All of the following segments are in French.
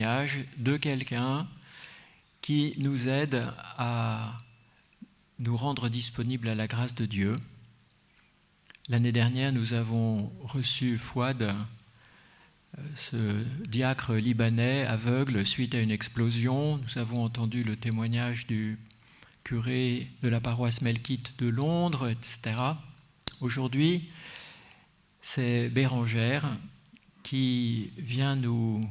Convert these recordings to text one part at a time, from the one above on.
de quelqu'un qui nous aide à nous rendre disponibles à la grâce de Dieu. L'année dernière, nous avons reçu Fouad, ce diacre libanais aveugle suite à une explosion. Nous avons entendu le témoignage du curé de la paroisse Melkite de Londres, etc. Aujourd'hui, c'est Bérangère qui vient nous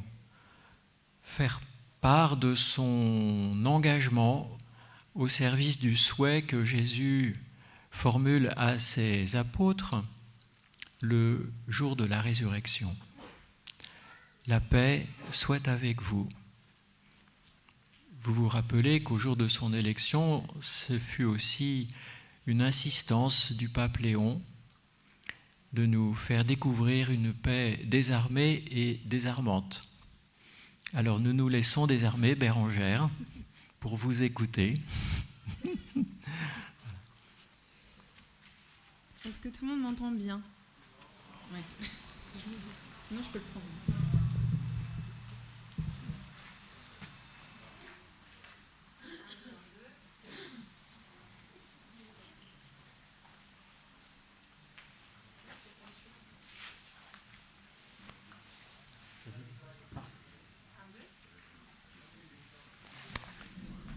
faire part de son engagement au service du souhait que Jésus formule à ses apôtres le jour de la résurrection. La paix soit avec vous. Vous vous rappelez qu'au jour de son élection, ce fut aussi une insistance du pape Léon de nous faire découvrir une paix désarmée et désarmante. Alors nous nous laissons désarmer, Bérangère, pour vous écouter. Est-ce que tout le monde m'entend bien ? Oui, c'est ce que je me dis. Sinon, je peux le prendre.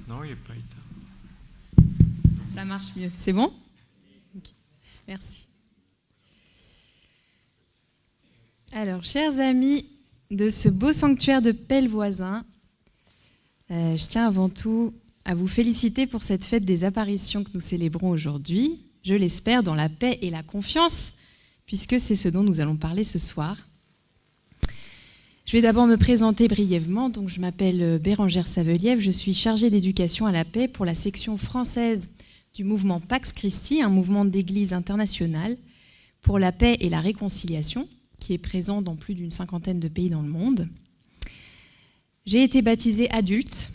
Non, il n'est pas éteint. Ça marche mieux. C'est bon ? Okay. Merci. Alors, chers amis de ce beau sanctuaire de Pellevoisin, je tiens avant tout à vous féliciter pour cette fête des apparitions que nous célébrons aujourd'hui. Je l'espère dans la paix et la confiance, puisque c'est ce dont nous allons parler ce soir. Je vais d'abord me présenter brièvement. Donc, je m'appelle Bérangère Saveliève, je suis chargée d'éducation à la paix pour la section française du mouvement Pax Christi, un mouvement d'église internationale pour la paix et la réconciliation, qui est présent dans plus d'une 50aine de pays dans le monde. J'ai été baptisée adulte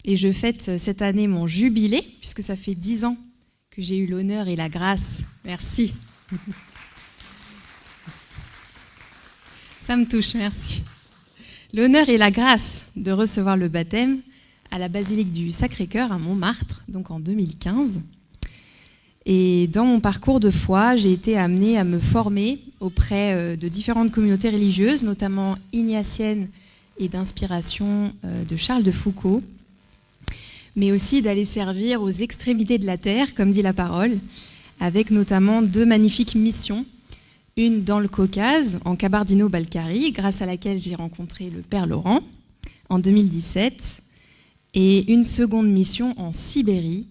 et je fête cette année mon jubilé, puisque ça fait 10 ans que j'ai eu l'honneur et la grâce. Merci. Ça me touche, merci. L'honneur et la grâce de recevoir le baptême à la basilique du Sacré-Cœur à Montmartre, donc en 2015. Et dans mon parcours de foi, j'ai été amenée à me former auprès de différentes communautés religieuses, notamment ignatiennes et d'inspiration de Charles de Foucault, mais aussi d'aller servir aux extrémités de la terre, comme dit la parole, avec notamment 2 magnifiques missions. Une dans le Caucase, en Kabardino-Balkarie, grâce à laquelle j'ai rencontré le Père Laurent en 2017, et une seconde mission en Sibérie,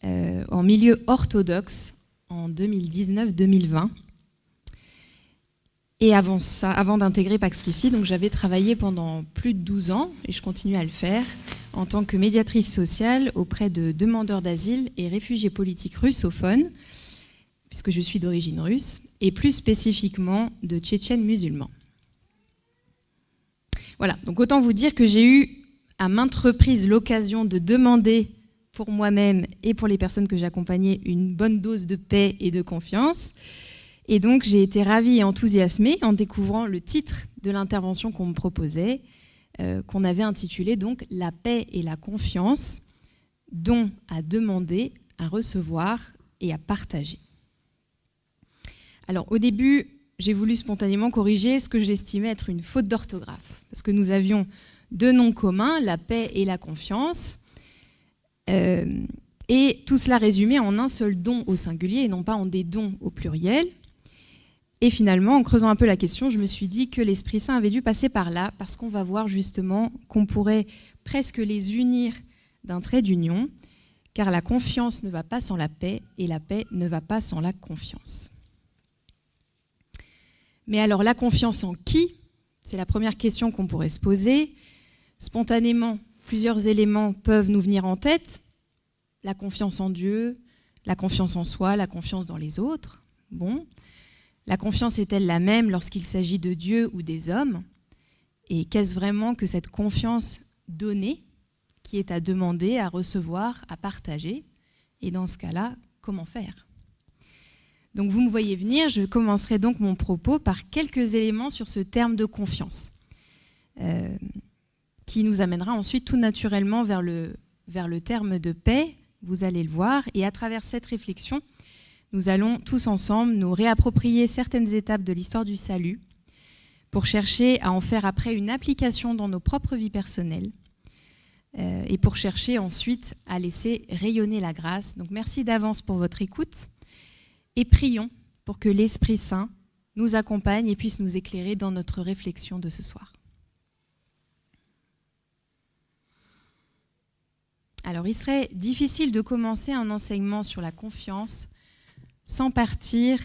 en milieu orthodoxe, en 2019-2020. Et avant ça, avant d'intégrer Pax Christi, donc j'avais travaillé pendant plus de 12 ans, et je continue à le faire, en tant que médiatrice sociale auprès de demandeurs d'asile et réfugiés politiques russophones, puisque je suis d'origine russe, et plus spécifiquement de Tchétchènes musulmans. Voilà, donc autant vous dire que j'ai eu à maintes reprises l'occasion de demander pour moi-même et pour les personnes que j'accompagnais une bonne dose de paix et de confiance. Et donc j'ai été ravie et enthousiasmée en découvrant le titre de l'intervention qu'on me proposait, qu'on avait intitulé donc « La paix et la confiance, don à demander, à recevoir et à partager ». Alors, au début, j'ai voulu spontanément corriger ce que j'estimais être une faute d'orthographe, parce que nous avions 2 noms communs, la paix et la confiance, et tout cela résumé en un seul don au singulier et non pas en des dons au pluriel. Et finalement, en creusant un peu la question, je me suis dit que l'Esprit Saint avait dû passer par là, parce qu'on va voir justement qu'on pourrait presque les unir d'un trait d'union, car la confiance ne va pas sans la paix et la paix ne va pas sans la confiance. Mais alors, la confiance en qui ? C'est la première question qu'on pourrait se poser. Spontanément, plusieurs éléments peuvent nous venir en tête. La confiance en Dieu, la confiance en soi, la confiance dans les autres. Bon. La confiance est-elle la même lorsqu'il s'agit de Dieu ou des hommes ? Et qu'est-ce vraiment que cette confiance donnée, qui est à demander, à recevoir, à partager ? Et dans ce cas-là, comment faire ? Donc vous me voyez venir, je commencerai donc mon propos par quelques éléments sur ce terme de confiance, qui nous amènera ensuite tout naturellement vers le terme de paix, vous allez le voir. Et à travers cette réflexion, nous allons tous ensemble nous réapproprier certaines étapes de l'histoire du salut pour chercher à en faire après une application dans nos propres vies personnelles et pour chercher ensuite à laisser rayonner la grâce. Donc merci d'avance pour votre écoute et prions pour que l'Esprit Saint nous accompagne et puisse nous éclairer dans notre réflexion de ce soir. Alors, il serait difficile de commencer un enseignement sur la confiance sans partir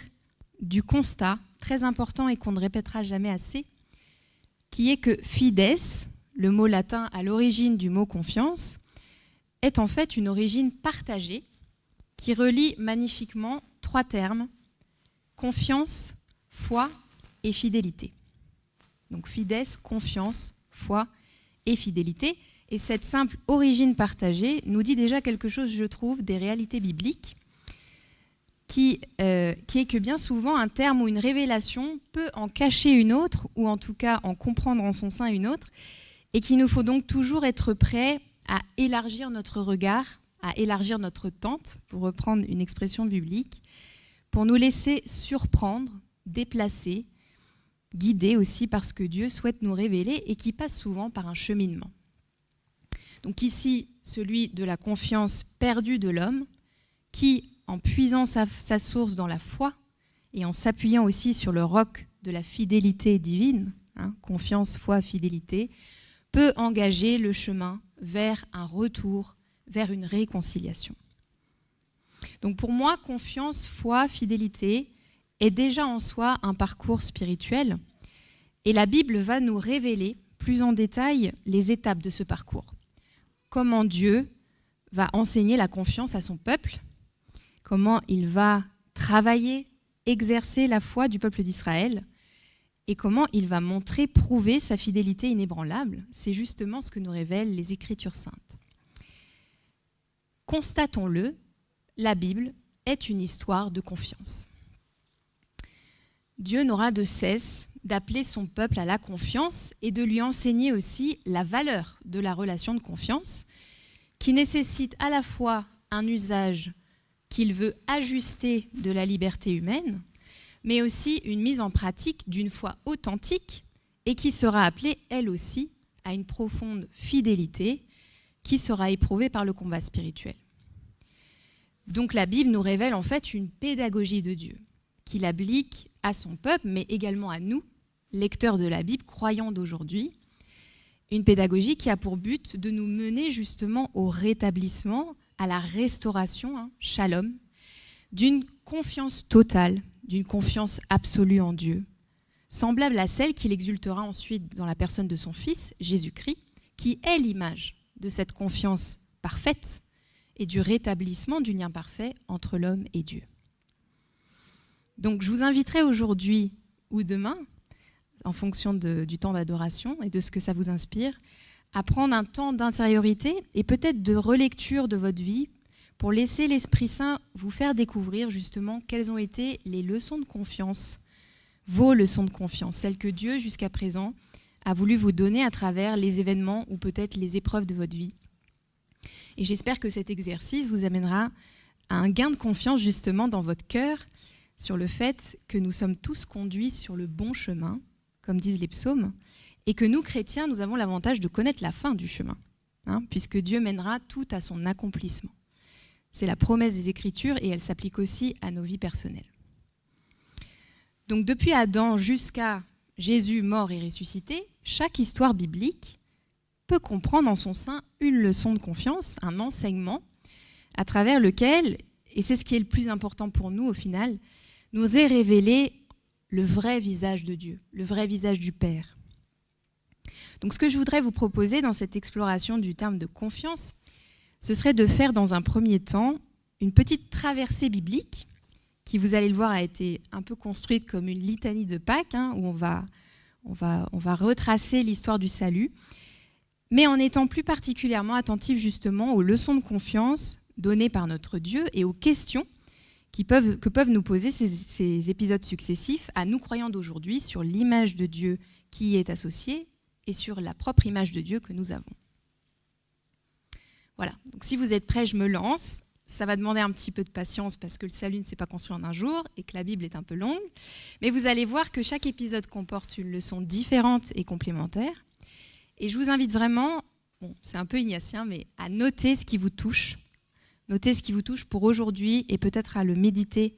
du constat très important et qu'on ne répétera jamais assez, qui est que fides, le mot latin à l'origine du mot confiance, est en fait une origine partagée qui relie magnifiquement 3 termes, confiance, foi et fidélité. Donc fides, confiance, foi et fidélité. Et cette simple origine partagée nous dit déjà quelque chose, je trouve, des réalités bibliques, qui est que bien souvent, un terme ou une révélation peut en cacher une autre, ou en tout cas en comprendre en son sein une autre, et qu'il nous faut donc toujours être prêts à élargir notre regard, à élargir notre tente, pour reprendre une expression biblique, pour nous laisser surprendre, déplacer, guider aussi par ce que Dieu souhaite nous révéler et qui passe souvent par un cheminement. Donc ici, celui de la confiance perdue de l'homme, qui, en puisant sa source dans la foi et en s'appuyant aussi sur le roc de la fidélité divine, confiance, foi, fidélité, peut engager le chemin vers un retour, vers une réconciliation. Donc pour moi, confiance, foi, fidélité est déjà en soi un parcours spirituel et la Bible va nous révéler plus en détail les étapes de ce parcours. Comment Dieu va enseigner la confiance à son peuple, comment il va travailler, exercer la foi du peuple d'Israël et comment il va montrer, prouver sa fidélité inébranlable. C'est justement ce que nous révèlent les Écritures saintes. Constatons-le, la Bible est une histoire de confiance. Dieu n'aura de cesse d'appeler son peuple à la confiance et de lui enseigner aussi la valeur de la relation de confiance qui nécessite à la fois un usage qu'il veut ajuster de la liberté humaine, mais aussi une mise en pratique d'une foi authentique et qui sera appelée, elle aussi, à une profonde fidélité qui sera éprouvée par le combat spirituel. Donc la Bible nous révèle en fait une pédagogie de Dieu qu'il applique à son peuple, mais également à nous, lecteurs de la Bible, croyants d'aujourd'hui, une pédagogie qui a pour but de nous mener justement au rétablissement, à la restauration, shalom, d'une confiance totale, d'une confiance absolue en Dieu, semblable à celle qu'il exultera ensuite dans la personne de son Fils, Jésus-Christ, qui est l'image de cette confiance parfaite et du rétablissement du lien parfait entre l'homme et Dieu. Donc je vous inviterai aujourd'hui ou demain, en fonction du temps d'adoration et de ce que ça vous inspire, à prendre un temps d'intériorité et peut-être de relecture de votre vie pour laisser l'Esprit Saint vous faire découvrir justement quelles ont été les leçons de confiance, vos leçons de confiance, celles que Dieu jusqu'à présent a voulu vous donner à travers les événements ou peut-être les épreuves de votre vie. Et j'espère que cet exercice vous amènera à un gain de confiance justement dans votre cœur sur le fait que nous sommes tous conduits sur le bon chemin, comme disent les psaumes, et que nous, chrétiens, nous avons l'avantage de connaître la fin du chemin, puisque Dieu mènera tout à son accomplissement. C'est la promesse des Écritures et elle s'applique aussi à nos vies personnelles. Donc depuis Adam jusqu'à Jésus mort et ressuscité, chaque histoire biblique peut comprendre en son sein une leçon de confiance, un enseignement, à travers lequel, et c'est ce qui est le plus important pour nous au final, nous est révélé le vrai visage de Dieu, le vrai visage du Père. Donc ce que je voudrais vous proposer dans cette exploration du terme de confiance, ce serait de faire dans un premier temps une petite traversée biblique qui, vous allez le voir, a été un peu construite comme une litanie de Pâques, où on va retracer l'histoire du salut, mais en étant plus particulièrement attentif justement aux leçons de confiance données par notre Dieu et aux questions que peuvent nous poser ces épisodes successifs à nous croyants d'aujourd'hui sur l'image de Dieu qui y est associée, et sur la propre image de Dieu que nous avons. Voilà, donc si vous êtes prêts, je me lance. Ça va demander un petit peu de patience parce que le salut ne s'est pas construit en un jour et que la Bible est un peu longue. Mais vous allez voir que chaque épisode comporte une leçon différente et complémentaire. Et je vous invite vraiment, c'est un peu ignatien, mais à noter ce qui vous touche. Notez ce qui vous touche pour aujourd'hui et peut-être à le méditer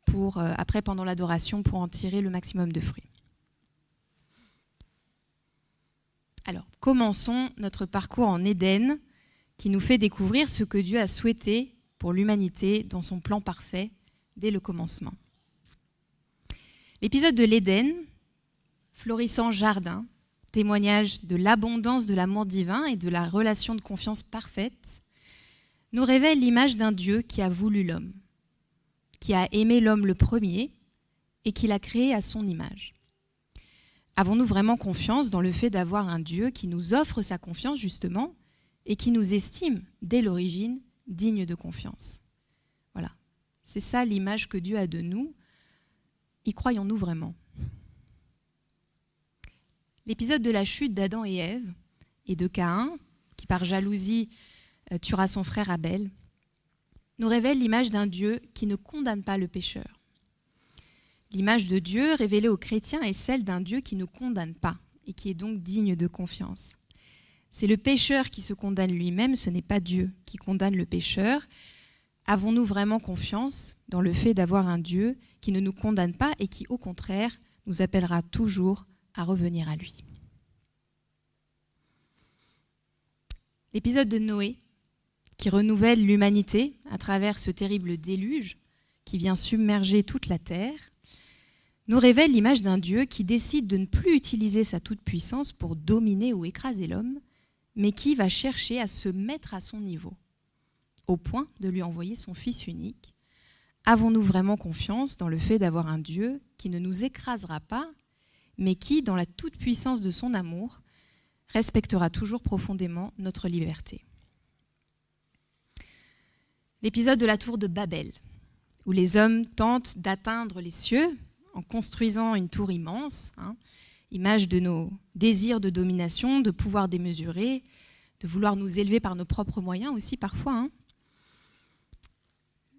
pour, après, pendant l'adoration, pour en tirer le maximum de fruits. Alors, commençons notre parcours en Éden qui nous fait découvrir ce que Dieu a souhaité pour l'humanité dans son plan parfait dès le commencement. L'épisode de l'Éden, florissant jardin, témoignage de l'abondance de l'amour divin et de la relation de confiance parfaite, nous révèle l'image d'un Dieu qui a voulu l'homme, qui a aimé l'homme le premier et qui l'a créé à son image. Avons-nous vraiment confiance dans le fait d'avoir un Dieu qui nous offre sa confiance justement et qui nous estime dès l'origine digne de confiance? Voilà, c'est ça l'image que Dieu a de nous. Y croyons-nous vraiment? L'épisode de la chute d'Adam et Ève et de Caïn, qui par jalousie tuera son frère Abel, nous révèle l'image d'un Dieu qui ne condamne pas le pécheur. L'image de Dieu révélée aux chrétiens est celle d'un Dieu qui ne condamne pas et qui est donc digne de confiance. C'est le pécheur qui se condamne lui-même, ce n'est pas Dieu qui condamne le pécheur. Avons-nous vraiment confiance dans le fait d'avoir un Dieu qui ne nous condamne pas et qui, au contraire, nous appellera toujours à revenir à lui? L'épisode de Noé, qui renouvelle l'humanité à travers ce terrible déluge qui vient submerger toute la terre, nous révèle l'image d'un Dieu qui décide de ne plus utiliser sa toute-puissance pour dominer ou écraser l'homme, mais qui va chercher à se mettre à son niveau, au point de lui envoyer son Fils unique. Avons-nous vraiment confiance dans le fait d'avoir un Dieu qui ne nous écrasera pas, mais qui, dans la toute-puissance de son amour, respectera toujours profondément notre liberté? L'épisode de la tour de Babel, où les hommes tentent d'atteindre les cieux en construisant une tour immense, image de nos désirs de domination, de pouvoir démesuré, de vouloir nous élever par nos propres moyens aussi parfois.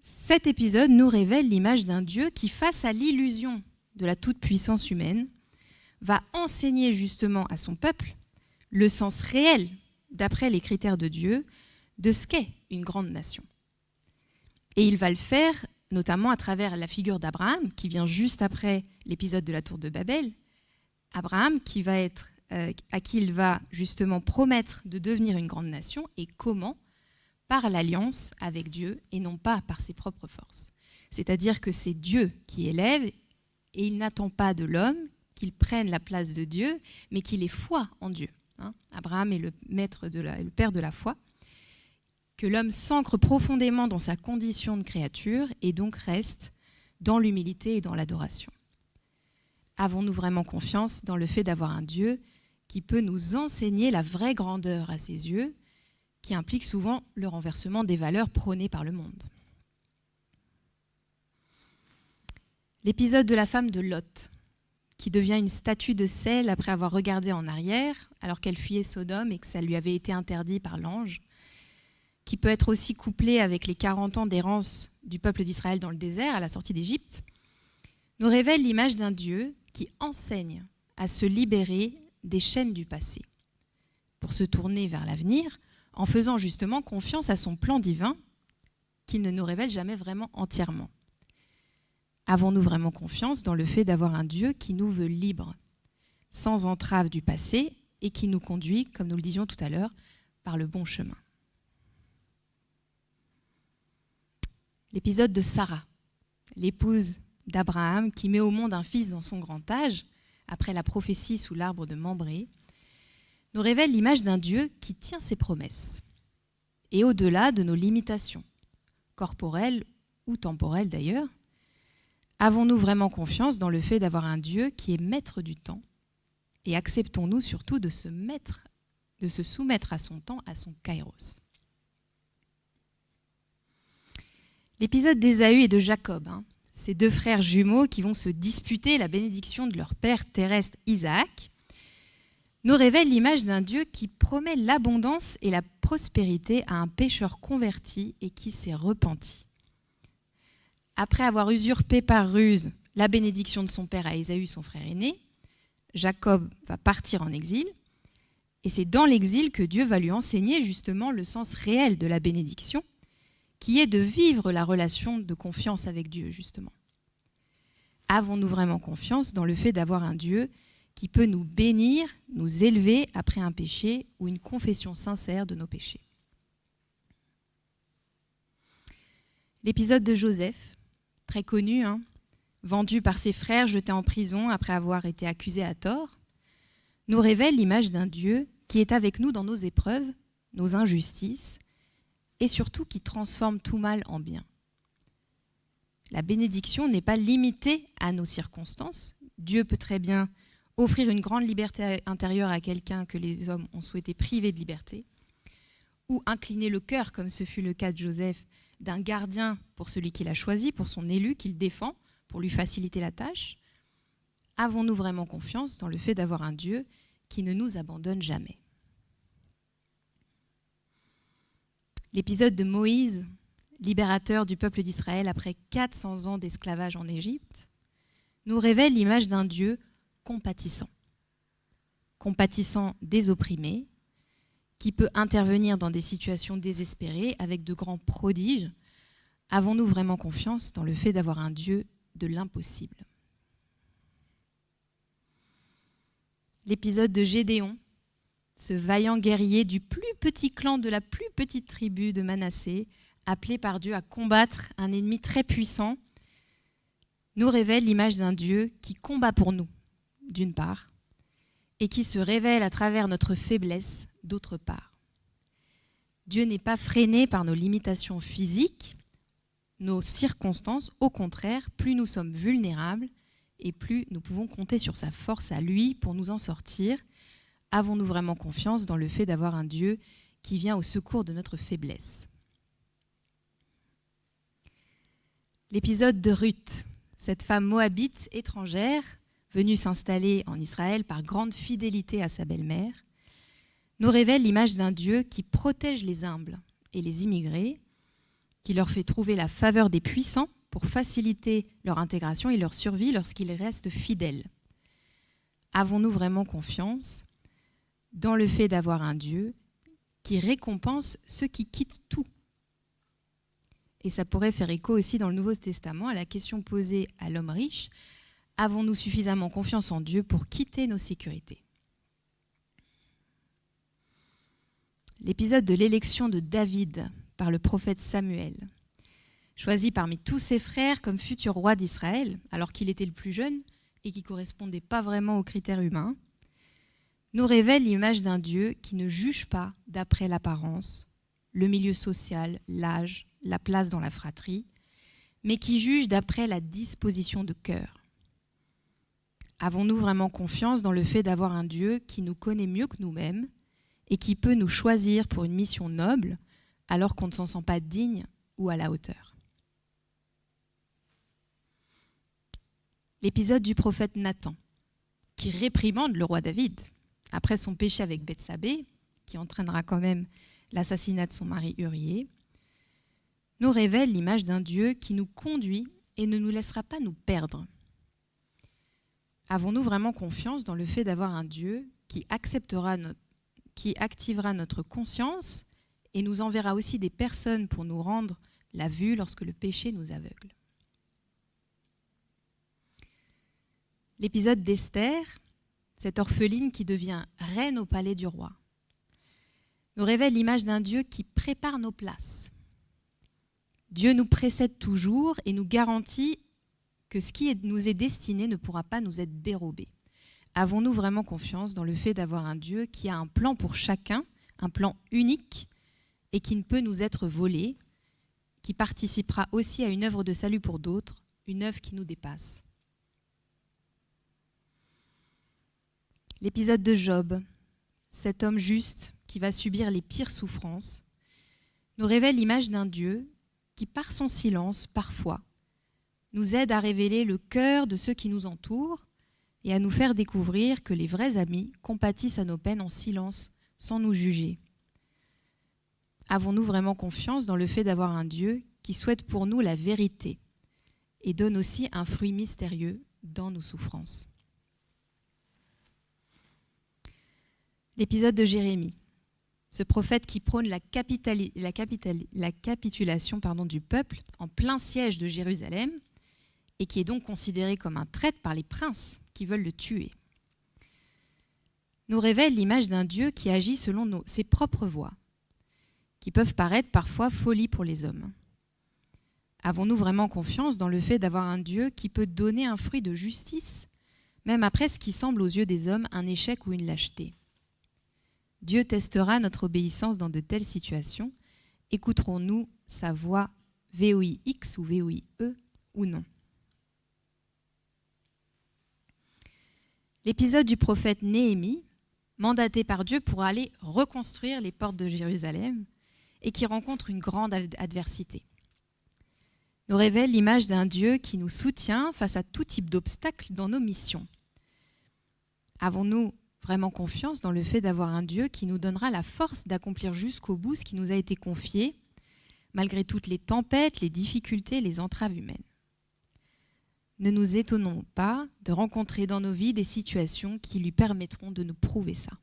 Cet épisode nous révèle l'image d'un Dieu qui, face à l'illusion de la toute-puissance humaine, va enseigner justement à son peuple le sens réel, d'après les critères de Dieu, de ce qu'est une grande nation. Et il va le faire notamment à travers la figure d'Abraham, qui vient juste après l'épisode de la tour de Babel. Abraham, à qui il va justement promettre de devenir une grande nation, et comment? Par l'alliance avec Dieu et non pas par ses propres forces. C'est-à-dire que c'est Dieu qui élève et il n'attend pas de l'homme qu'il prenne la place de Dieu, mais qu'il ait foi en Dieu. Abraham est le père de la foi, que l'homme s'ancre profondément dans sa condition de créature et donc reste dans l'humilité et dans l'adoration. Avons-nous vraiment confiance dans le fait d'avoir un Dieu qui peut nous enseigner la vraie grandeur à ses yeux, qui implique souvent le renversement des valeurs prônées par le monde? L'épisode de la femme de Lot, qui devient une statue de sel après avoir regardé en arrière, alors qu'elle fuyait Sodome et que ça lui avait été interdit par l'ange, qui peut être aussi couplé avec les 40 ans d'errance du peuple d'Israël dans le désert à la sortie d'Égypte, nous révèle l'image d'un Dieu qui enseigne à se libérer des chaînes du passé, pour se tourner vers l'avenir, en faisant justement confiance à son plan divin, qu'il ne nous révèle jamais vraiment entièrement. Avons-nous vraiment confiance dans le fait d'avoir un Dieu qui nous veut libres, sans entrave du passé, et qui nous conduit, comme nous le disions tout à l'heure, par le bon chemin? L'épisode de Sarah, l'épouse d'Abraham, qui met au monde un fils dans son grand âge, après la prophétie sous l'arbre de Mambré, nous révèle l'image d'un Dieu qui tient ses promesses, et au-delà de nos limitations, corporelles ou temporelles d'ailleurs. Avons-nous vraiment confiance dans le fait d'avoir un Dieu qui est maître du temps, et acceptons-nous surtout de se soumettre à son temps, à son kairos? L'épisode d'Ésaü et de Jacob, ces deux frères jumeaux qui vont se disputer la bénédiction de leur père terrestre Isaac, nous révèle l'image d'un Dieu qui promet l'abondance et la prospérité à un pécheur converti et qui s'est repenti. Après avoir usurpé par ruse la bénédiction de son père à Ésaü, son frère aîné, Jacob va partir en exil, et c'est dans l'exil que Dieu va lui enseigner justement le sens réel de la bénédiction, qui est de vivre la relation de confiance avec Dieu, justement. Avons-nous vraiment confiance dans le fait d'avoir un Dieu qui peut nous bénir, nous élever après un péché ou une confession sincère de nos péchés? L'épisode de Joseph, très connu, vendu par ses frères, jeté en prison après avoir été accusé à tort, nous révèle l'image d'un Dieu qui est avec nous dans nos épreuves, nos injustices, et surtout qui transforme tout mal en bien. La bénédiction n'est pas limitée à nos circonstances. Dieu peut très bien offrir une grande liberté intérieure à quelqu'un que les hommes ont souhaité priver de liberté, ou incliner le cœur, comme ce fut le cas de Joseph, d'un gardien pour celui qu'il a choisi, pour son élu qu'il défend, pour lui faciliter la tâche. Avons-nous vraiment confiance dans le fait d'avoir un Dieu qui ne nous abandonne jamais? L'épisode de Moïse, libérateur du peuple d'Israël après 400 ans d'esclavage en Égypte, nous révèle l'image d'un Dieu compatissant. Compatissant des opprimés, qui peut intervenir dans des situations désespérées avec de grands prodiges. Avons-nous vraiment confiance dans le fait d'avoir un Dieu de l'impossible? L'épisode de Gédéon, ce vaillant guerrier du plus petit clan de la plus petite tribu de Manassé, appelé par Dieu à combattre un ennemi très puissant, nous révèle l'image d'un Dieu qui combat pour nous, d'une part, et qui se révèle à travers notre faiblesse, d'autre part. Dieu n'est pas freiné par nos limitations physiques, nos circonstances. Au contraire, plus nous sommes vulnérables et plus nous pouvons compter sur sa force à lui pour nous en sortir. Avons-nous vraiment confiance dans le fait d'avoir un Dieu qui vient au secours de notre faiblesse? L'épisode de Ruth, cette femme moabite étrangère, venue s'installer en Israël par grande fidélité à sa belle-mère, nous révèle l'image d'un Dieu qui protège les humbles et les immigrés, qui leur fait trouver la faveur des puissants pour faciliter leur intégration et leur survie lorsqu'ils restent fidèles. Avons-nous vraiment confiance dans le fait d'avoir un Dieu qui récompense ceux qui quittent tout? Et ça pourrait faire écho aussi dans le Nouveau Testament à la question posée à l'homme riche: avons-nous suffisamment confiance en Dieu pour quitter nos sécurités? L'épisode de l'élection de David par le prophète Samuel, choisi parmi tous ses frères comme futur roi d'Israël, alors qu'il était le plus jeune et qui ne correspondait pas vraiment aux critères humains, nous révèle l'image d'un Dieu qui ne juge pas d'après l'apparence, le milieu social, l'âge, la place dans la fratrie, mais qui juge d'après la disposition de cœur. Avons-nous vraiment confiance dans le fait d'avoir un Dieu qui nous connaît mieux que nous-mêmes et qui peut nous choisir pour une mission noble alors qu'on ne s'en sent pas digne ou à la hauteur? L'épisode du prophète Nathan, qui réprimande le roi David après son péché avec Bethsabée, qui entraînera quand même l'assassinat de son mari Urié, nous révèle l'image d'un Dieu qui nous conduit et ne nous laissera pas nous perdre. Avons-nous vraiment confiance dans le fait d'avoir un Dieu qui activera notre conscience et nous enverra aussi des personnes pour nous rendre la vue lorsque le péché nous aveugle? L'épisode d'Esther, cette orpheline qui devient reine au palais du roi, nous révèle l'image d'un Dieu qui prépare nos places. Dieu nous précède toujours et nous garantit que ce qui nous est destiné ne pourra pas nous être dérobé. Avons-nous vraiment confiance dans le fait d'avoir un Dieu qui a un plan pour chacun, un plan unique et qui ne peut nous être volé, qui participera aussi à une œuvre de salut pour d'autres, une œuvre qui nous dépasse? L'épisode de Job, cet homme juste qui va subir les pires souffrances, nous révèle l'image d'un Dieu qui, par son silence, parfois, nous aide à révéler le cœur de ceux qui nous entourent et à nous faire découvrir que les vrais amis compatissent à nos peines en silence, sans nous juger. Avons-nous vraiment confiance dans le fait d'avoir un Dieu qui souhaite pour nous la vérité et donne aussi un fruit mystérieux dans nos souffrances? L'épisode de Jérémie, ce prophète qui prône la capitulation du peuple en plein siège de Jérusalem et qui est donc considéré comme un traître par les princes qui veulent le tuer, nous révèle l'image d'un Dieu qui agit selon ses propres voies, qui peuvent paraître parfois folies pour les hommes. Avons-nous vraiment confiance dans le fait d'avoir un Dieu qui peut donner un fruit de justice, même après ce qui semble aux yeux des hommes un échec ou une lâcheté? Dieu testera notre obéissance dans de telles situations. Écouterons-nous sa voix VOIX ou VOIE ou non? L'épisode du prophète Néhémie, mandaté par Dieu pour aller reconstruire les portes de Jérusalem et qui rencontre une grande adversité, nous révèle l'image d'un Dieu qui nous soutient face à tout type d'obstacles dans nos missions. Avons-nous vraiment confiance dans le fait d'avoir un Dieu qui nous donnera la force d'accomplir jusqu'au bout ce qui nous a été confié, malgré toutes les tempêtes, les difficultés, les entraves humaines? Ne nous étonnons pas de rencontrer dans nos vies des situations qui lui permettront de nous prouver ça.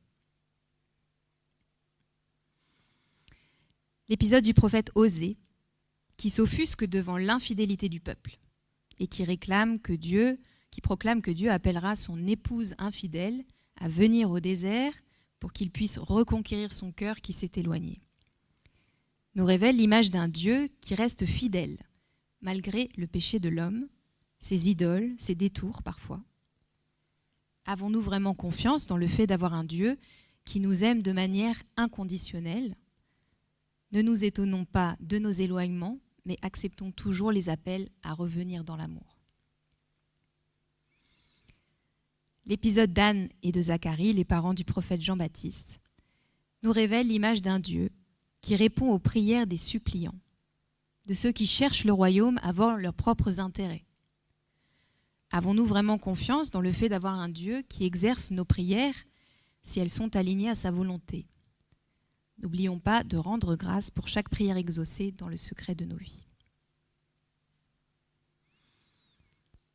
L'épisode du prophète Osée, qui s'offusque devant l'infidélité du peuple et qui proclame que Dieu appellera son épouse infidèle à venir au désert pour qu'il puisse reconquérir son cœur qui s'est éloigné, nous révèle l'image d'un Dieu qui reste fidèle malgré le péché de l'homme, ses idoles, ses détours parfois. Avons-nous vraiment confiance dans le fait d'avoir un Dieu qui nous aime de manière inconditionnelle? Ne nous étonnons pas de nos éloignements, mais acceptons toujours les appels à revenir dans l'amour. L'épisode d'Anne et de Zacharie, les parents du prophète Jean-Baptiste, nous révèle l'image d'un Dieu qui répond aux prières des suppliants, de ceux qui cherchent le royaume avant leurs propres intérêts. Avons-nous vraiment confiance dans le fait d'avoir un Dieu qui exerce nos prières si elles sont alignées à sa volonté? N'oublions pas de rendre grâce pour chaque prière exaucée dans le secret de nos vies.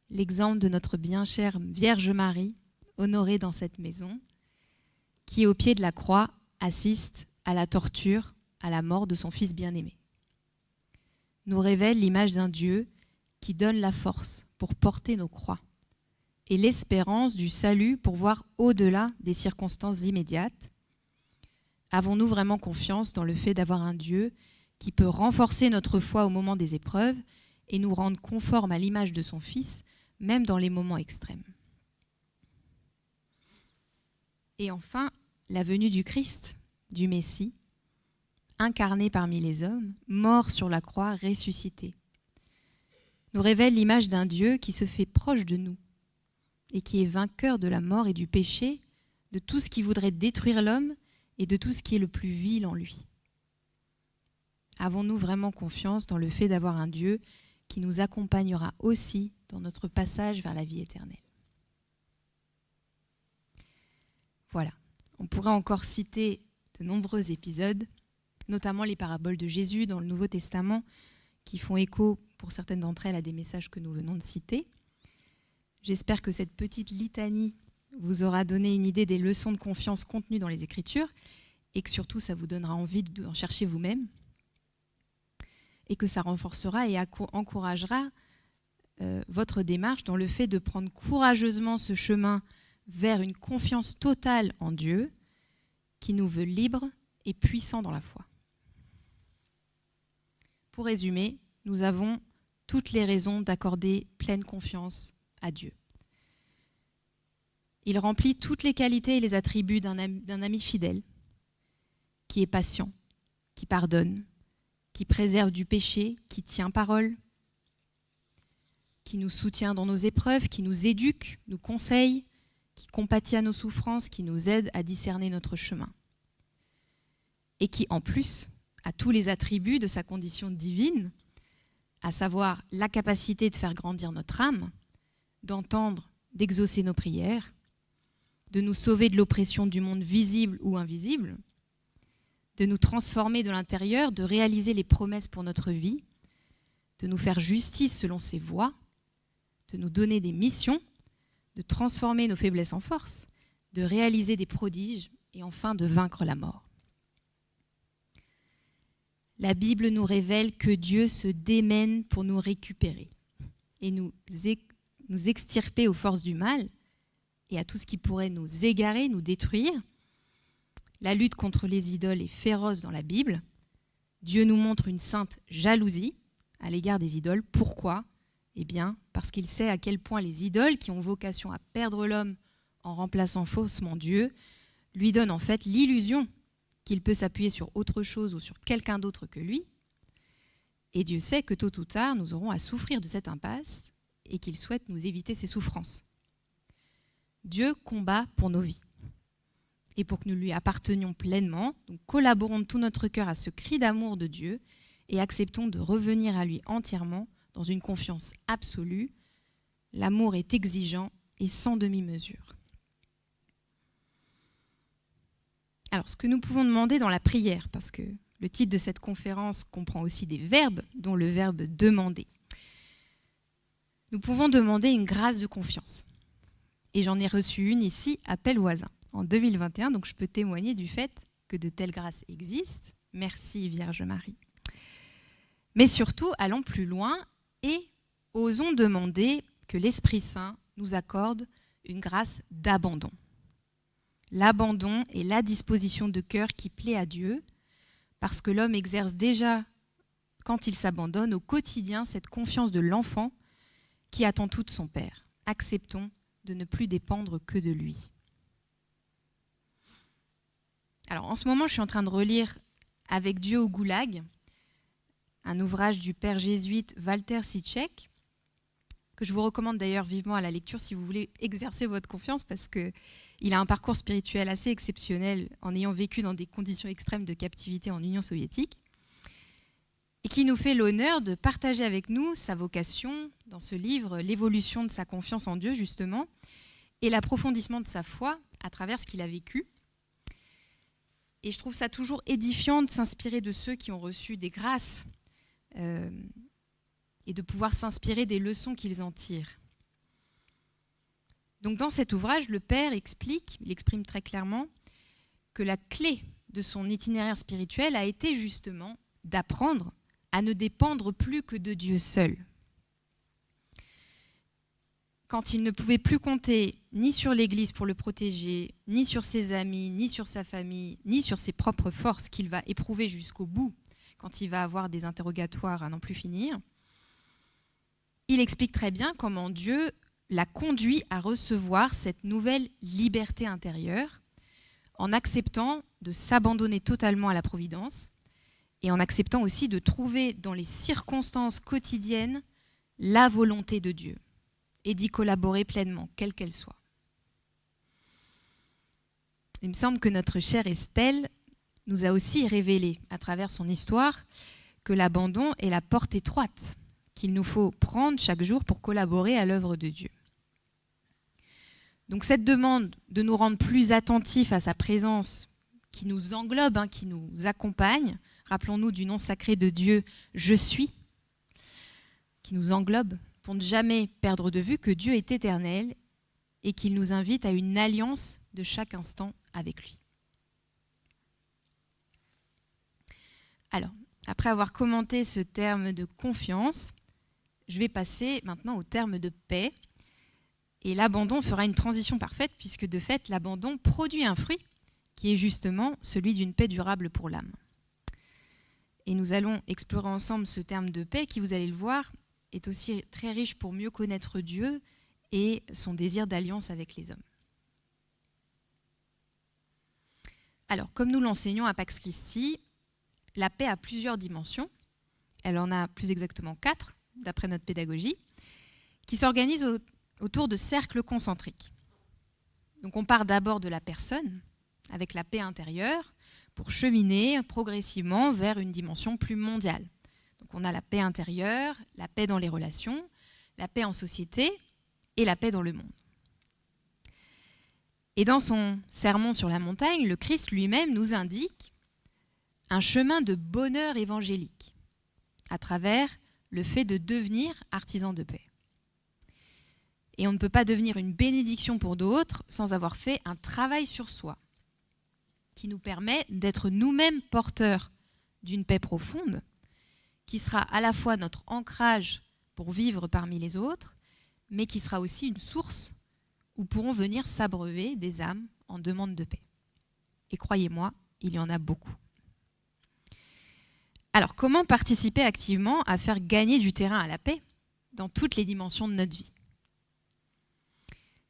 L'exemple de notre bien chère Vierge Marie, honorée dans cette maison, qui au pied de la croix assiste à la torture, à la mort de son Fils bien-aimé, nous révèle l'image d'un Dieu qui donne la force pour porter nos croix et l'espérance du salut pour voir au-delà des circonstances immédiates. Avons-nous vraiment confiance dans le fait d'avoir un Dieu qui peut renforcer notre foi au moment des épreuves et nous rendre conformes à l'image de son Fils, même dans les moments extrêmes? Et enfin, la venue du Christ, du Messie, incarné parmi les hommes, mort sur la croix, ressuscité, nous révèle l'image d'un Dieu qui se fait proche de nous et qui est vainqueur de la mort et du péché, de tout ce qui voudrait détruire l'homme et de tout ce qui est le plus vil en lui. Avons-nous vraiment confiance dans le fait d'avoir un Dieu qui nous accompagnera aussi dans notre passage vers la vie éternelle? Voilà, on pourrait encore citer de nombreux épisodes, notamment les paraboles de Jésus dans le Nouveau Testament, qui font écho, pour certaines d'entre elles, à des messages que nous venons de citer. J'espère que cette petite litanie vous aura donné une idée des leçons de confiance contenues dans les Écritures et que surtout ça vous donnera envie d'en chercher vous-même et que ça renforcera et encouragera votre démarche dans le fait de prendre courageusement ce chemin vers une confiance totale en Dieu qui nous veut libres et puissants dans la foi. Pour résumer, nous avons toutes les raisons d'accorder pleine confiance à Dieu. Il remplit toutes les qualités et les attributs d'un ami fidèle, qui est patient, qui pardonne, qui préserve du péché, qui tient parole, qui nous soutient dans nos épreuves, qui nous éduque, nous conseille, qui compatit à nos souffrances, qui nous aide à discerner notre chemin. Et qui, en plus, a tous les attributs de sa condition divine, à savoir la capacité de faire grandir notre âme, d'entendre d'exaucer nos prières, de nous sauver de l'oppression du monde visible ou invisible, de nous transformer de l'intérieur, de réaliser les promesses pour notre vie, de nous faire justice selon ses voies, de nous donner des missions, de transformer nos faiblesses en force, de réaliser des prodiges et enfin de vaincre la mort. La Bible nous révèle que Dieu se démène pour nous récupérer et nous extirper aux forces du mal et à tout ce qui pourrait nous égarer, nous détruire. La lutte contre les idoles est féroce dans la Bible. Dieu nous montre une sainte jalousie à l'égard des idoles. Pourquoi ? Eh bien, parce qu'il sait à quel point les idoles, qui ont vocation à perdre l'homme en remplaçant faussement Dieu, lui donnent en fait l'illusion qu'il peut s'appuyer sur autre chose ou sur quelqu'un d'autre que lui. Et Dieu sait que tôt ou tard, nous aurons à souffrir de cette impasse et qu'il souhaite nous éviter ces souffrances. Dieu combat pour nos vies. Et pour que nous lui appartenions pleinement, donc collaborons de tout notre cœur à ce cri d'amour de Dieu et acceptons de revenir à lui entièrement dans une confiance absolue. L'amour est exigeant et sans demi-mesure. Alors, ce que nous pouvons demander dans la prière, parce que le titre de cette conférence comprend aussi des verbes, dont le verbe « demander ». Nous pouvons demander une grâce de confiance. Et j'en ai reçu une ici, à Pelle-Voisin, en 2021, donc je peux témoigner du fait que de telles grâces existent. Merci Vierge Marie. Mais surtout, allons plus loin et osons demander que l'Esprit Saint nous accorde une grâce d'abandon. L'abandon est la disposition de cœur qui plaît à Dieu, parce que l'homme exerce déjà, quand il s'abandonne au quotidien, cette confiance de l'enfant qui attend tout de son Père. Acceptons de ne plus dépendre que de lui. Alors, en ce moment, je suis en train de relire Avec Dieu au Goulag, un ouvrage du père jésuite Walter Sitchek, que je vous recommande d'ailleurs vivement à la lecture si vous voulez exercer votre confiance, parce qu'il a un parcours spirituel assez exceptionnel en ayant vécu dans des conditions extrêmes de captivité en Union soviétique, et qui nous fait l'honneur de partager avec nous sa vocation dans ce livre, l'évolution de sa confiance en Dieu justement, et l'approfondissement de sa foi à travers ce qu'il a vécu. Et je trouve ça toujours édifiant de s'inspirer de ceux qui ont reçu des grâces et de pouvoir s'inspirer des leçons qu'ils en tirent. Donc dans cet ouvrage, le Père il exprime très clairement que la clé de son itinéraire spirituel a été justement d'apprendre à ne dépendre plus que de Dieu seul. Quand il ne pouvait plus compter ni sur l'Église pour le protéger, ni sur ses amis, ni sur sa famille, ni sur ses propres forces qu'il va éprouver jusqu'au bout quand il va avoir des interrogatoires à n'en plus finir, il explique très bien comment Dieu l'a conduit à recevoir cette nouvelle liberté intérieure en acceptant de s'abandonner totalement à la providence et en acceptant aussi de trouver dans les circonstances quotidiennes la volonté de Dieu et d'y collaborer pleinement, quelle qu'elle soit. Il me semble que notre chère Estelle nous a aussi révélé, à travers son histoire, que l'abandon est la porte étroite qu'il nous faut prendre chaque jour pour collaborer à l'œuvre de Dieu. Donc cette demande de nous rendre plus attentifs à sa présence qui nous englobe, qui nous accompagne, rappelons-nous du nom sacré de Dieu, « Je suis », qui nous englobe pour ne jamais perdre de vue que Dieu est éternel et qu'il nous invite à une alliance de chaque instant avec lui. Alors, après avoir commenté ce terme de confiance, je vais passer maintenant au terme de paix. Et l'abandon fera une transition parfaite, puisque de fait, l'abandon produit un fruit qui est justement celui d'une paix durable pour l'âme. Et nous allons explorer ensemble ce terme de paix qui, vous allez le voir, est aussi très riche pour mieux connaître Dieu et son désir d'alliance avec les hommes. Alors, comme nous l'enseignons à Pax Christi, la paix a plusieurs dimensions. Elle en a plus exactement 4, d'après notre pédagogie, qui s'organisent autour de cercles concentriques. Donc on part d'abord de la personne, avec la paix intérieure, pour cheminer progressivement vers une dimension plus mondiale. Donc on a la paix intérieure, la paix dans les relations, la paix en société et la paix dans le monde. Et dans son sermon sur la montagne, le Christ lui-même nous indique un chemin de bonheur évangélique à travers le fait de devenir artisan de paix. Et on ne peut pas devenir une bénédiction pour d'autres sans avoir fait un travail sur soi qui nous permet d'être nous-mêmes porteurs d'une paix profonde qui sera à la fois notre ancrage pour vivre parmi les autres, mais qui sera aussi une source où pourront venir s'abreuver des âmes en demande de paix. Et croyez-moi, il y en a beaucoup. Alors, comment participer activement à faire gagner du terrain à la paix dans toutes les dimensions de notre vie ?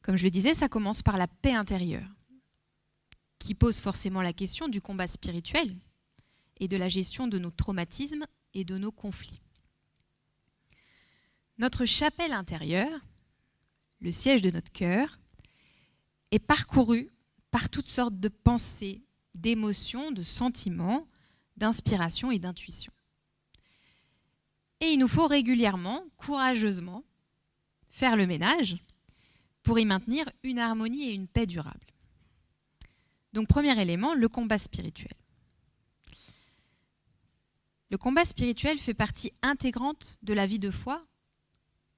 Comme je le disais, ça commence par la paix intérieure, qui pose forcément la question du combat spirituel et de la gestion de nos traumatismes et de nos conflits. Notre chapelle intérieure, le siège de notre cœur, est parcouru par toutes sortes de pensées, d'émotions, de sentiments, d'inspiration et d'intuition. Et il nous faut régulièrement, courageusement, faire le ménage pour y maintenir une harmonie et une paix durable. Donc, premier élément, le combat spirituel. Le combat spirituel fait partie intégrante de la vie de foi.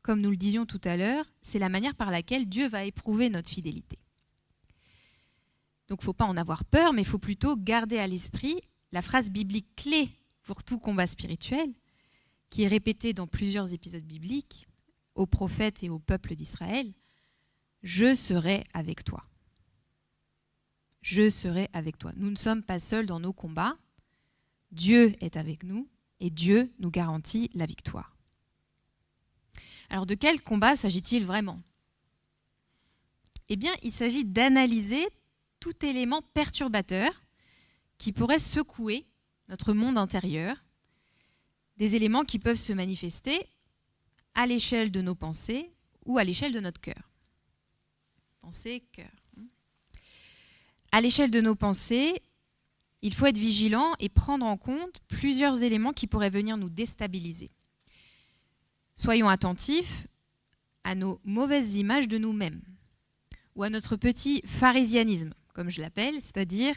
Comme nous le disions tout à l'heure, c'est la manière par laquelle Dieu va éprouver notre fidélité. Donc, il ne faut pas en avoir peur, mais il faut plutôt garder à l'esprit la phrase biblique clé pour tout combat spirituel, qui est répétée dans plusieurs épisodes bibliques, aux prophètes et au peuple d'Israël. « Je serai avec toi. Je serai avec toi. » Nous ne sommes pas seuls dans nos combats. Dieu est avec nous et Dieu nous garantit la victoire. Alors, de quel combat s'agit-il vraiment ? Eh bien, il s'agit d'analyser tout élément perturbateur qui pourrait secouer notre monde intérieur, des éléments qui peuvent se manifester à l'échelle de nos pensées ou à l'échelle de notre cœur. Pensée, cœur. À l'échelle de nos pensées, il faut être vigilant et prendre en compte plusieurs éléments qui pourraient venir nous déstabiliser. Soyons attentifs à nos mauvaises images de nous-mêmes ou à notre petit pharisianisme, comme je l'appelle, c'est-à-dire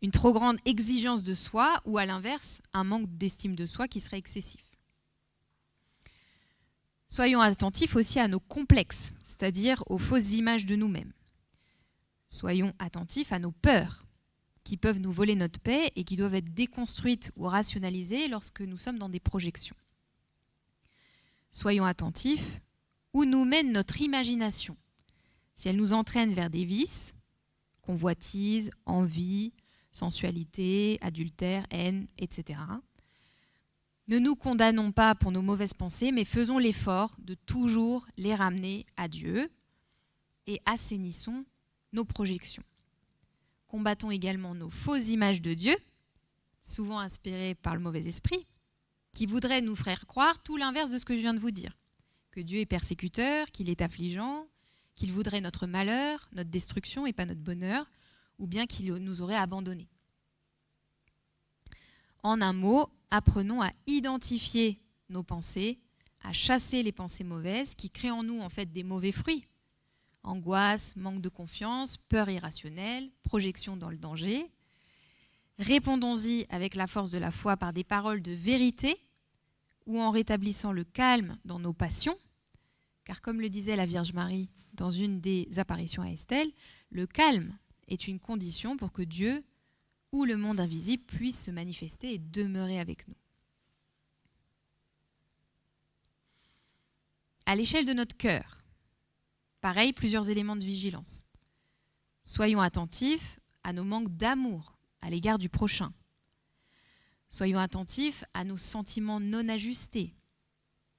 une trop grande exigence de soi ou à l'inverse, un manque d'estime de soi qui serait excessif. Soyons attentifs aussi à nos complexes, c'est-à-dire aux fausses images de nous-mêmes. Soyons attentifs à nos peurs qui peuvent nous voler notre paix et qui doivent être déconstruites ou rationalisées lorsque nous sommes dans des projections. Soyons attentifs où nous mène notre imagination. Si elle nous entraîne vers des vices, convoitise, envie, sensualité, adultère, haine, etc. Ne nous condamnons pas pour nos mauvaises pensées, mais faisons l'effort de toujours les ramener à Dieu et assainissons nos projections. Combattons également nos fausses images de Dieu, souvent inspirées par le mauvais esprit, qui voudrait nous faire croire tout l'inverse de ce que je viens de vous dire. Que Dieu est persécuteur, qu'il est affligeant, qu'il voudrait notre malheur, notre destruction et pas notre bonheur, ou bien qu'il nous aurait abandonnés. En un mot, apprenons à identifier nos pensées, à chasser les pensées mauvaises qui créent en nous en fait des mauvais fruits. Angoisse, manque de confiance, peur irrationnelle, projection dans le danger. Répondons-y avec la force de la foi par des paroles de vérité ou en rétablissant le calme dans nos passions. Car comme le disait la Vierge Marie dans une des apparitions à Estelle, le calme est une condition pour que Dieu ou le monde invisible puisse se manifester et demeurer avec nous. À l'échelle de notre cœur, pareil, plusieurs éléments de vigilance. Soyons attentifs à nos manques d'amour à l'égard du prochain. Soyons attentifs à nos sentiments non ajustés,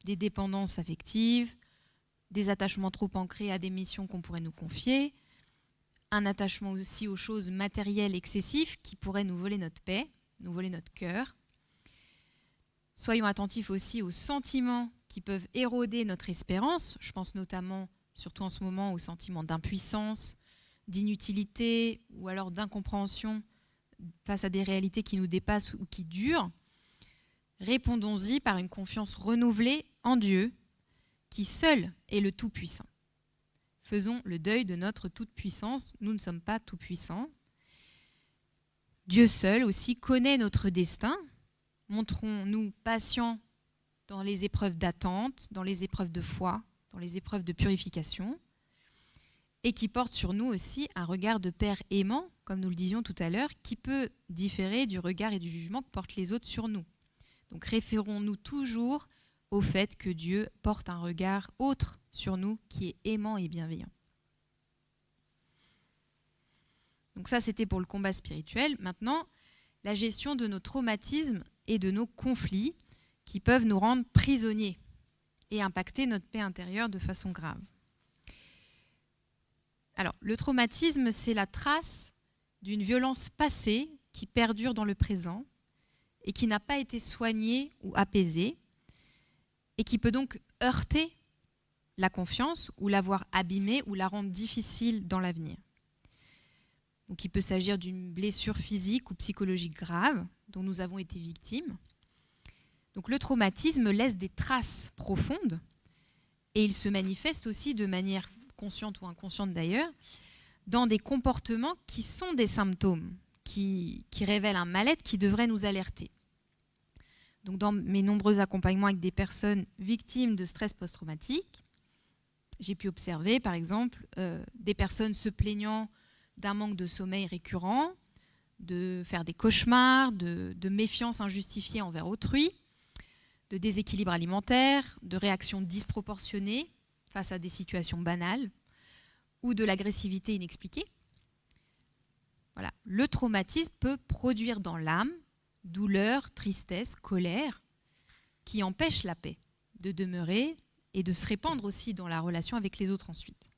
des dépendances affectives, des attachements trop ancrés à des missions qu'on pourrait nous confier, un attachement aussi aux choses matérielles excessifs qui pourraient nous voler notre paix, nous voler notre cœur. Soyons attentifs aussi aux sentiments qui peuvent éroder notre espérance. Je pense notamment, surtout en ce moment, aux sentiments d'impuissance, d'inutilité ou alors d'incompréhension face à des réalités qui nous dépassent ou qui durent. Répondons-y par une confiance renouvelée en Dieu, qui seul est le Tout-Puissant. faisons le deuil de notre toute-puissance. Nous ne sommes pas tout-puissants. Dieu seul aussi connaît notre destin. Montrons-nous patients dans les épreuves d'attente, dans les épreuves de foi, dans les épreuves de purification, et qui porte sur nous aussi un regard de Père aimant, comme nous le disions tout à l'heure, qui peut différer du regard et du jugement que portent les autres sur nous. Donc référons-nous toujours au fait que Dieu porte un regard autre sur nous, qui est aimant et bienveillant. Donc ça, c'était pour le combat spirituel. Maintenant, la gestion de nos traumatismes et de nos conflits qui peuvent nous rendre prisonniers et impacter notre paix intérieure de façon grave. Alors, le traumatisme, c'est la trace d'une violence passée qui perdure dans le présent et qui n'a pas été soignée ou apaisée et qui peut donc heurter la confiance ou l'avoir abîmée ou la rendre difficile dans l'avenir. Donc, il peut s'agir d'une blessure physique ou psychologique grave dont nous avons été victimes. Donc, le traumatisme laisse des traces profondes et il se manifeste aussi de manière consciente ou inconsciente d'ailleurs, dans des comportements qui sont des symptômes, qui révèlent un mal-être qui devrait nous alerter. Donc, dans mes nombreux accompagnements avec des personnes victimes de stress post-traumatique, j'ai pu observer, par exemple, des personnes se plaignant d'un manque de sommeil récurrent, de faire des cauchemars, de méfiance injustifiée envers autrui, de déséquilibre alimentaire, de réactions disproportionnées face à des situations banales ou de l'agressivité inexpliquée. Voilà. Le traumatisme peut produire dans l'âme douleur, tristesse, colère, qui empêchent la paix de demeurer et de se répandre aussi dans la relation avec les autres ensuite.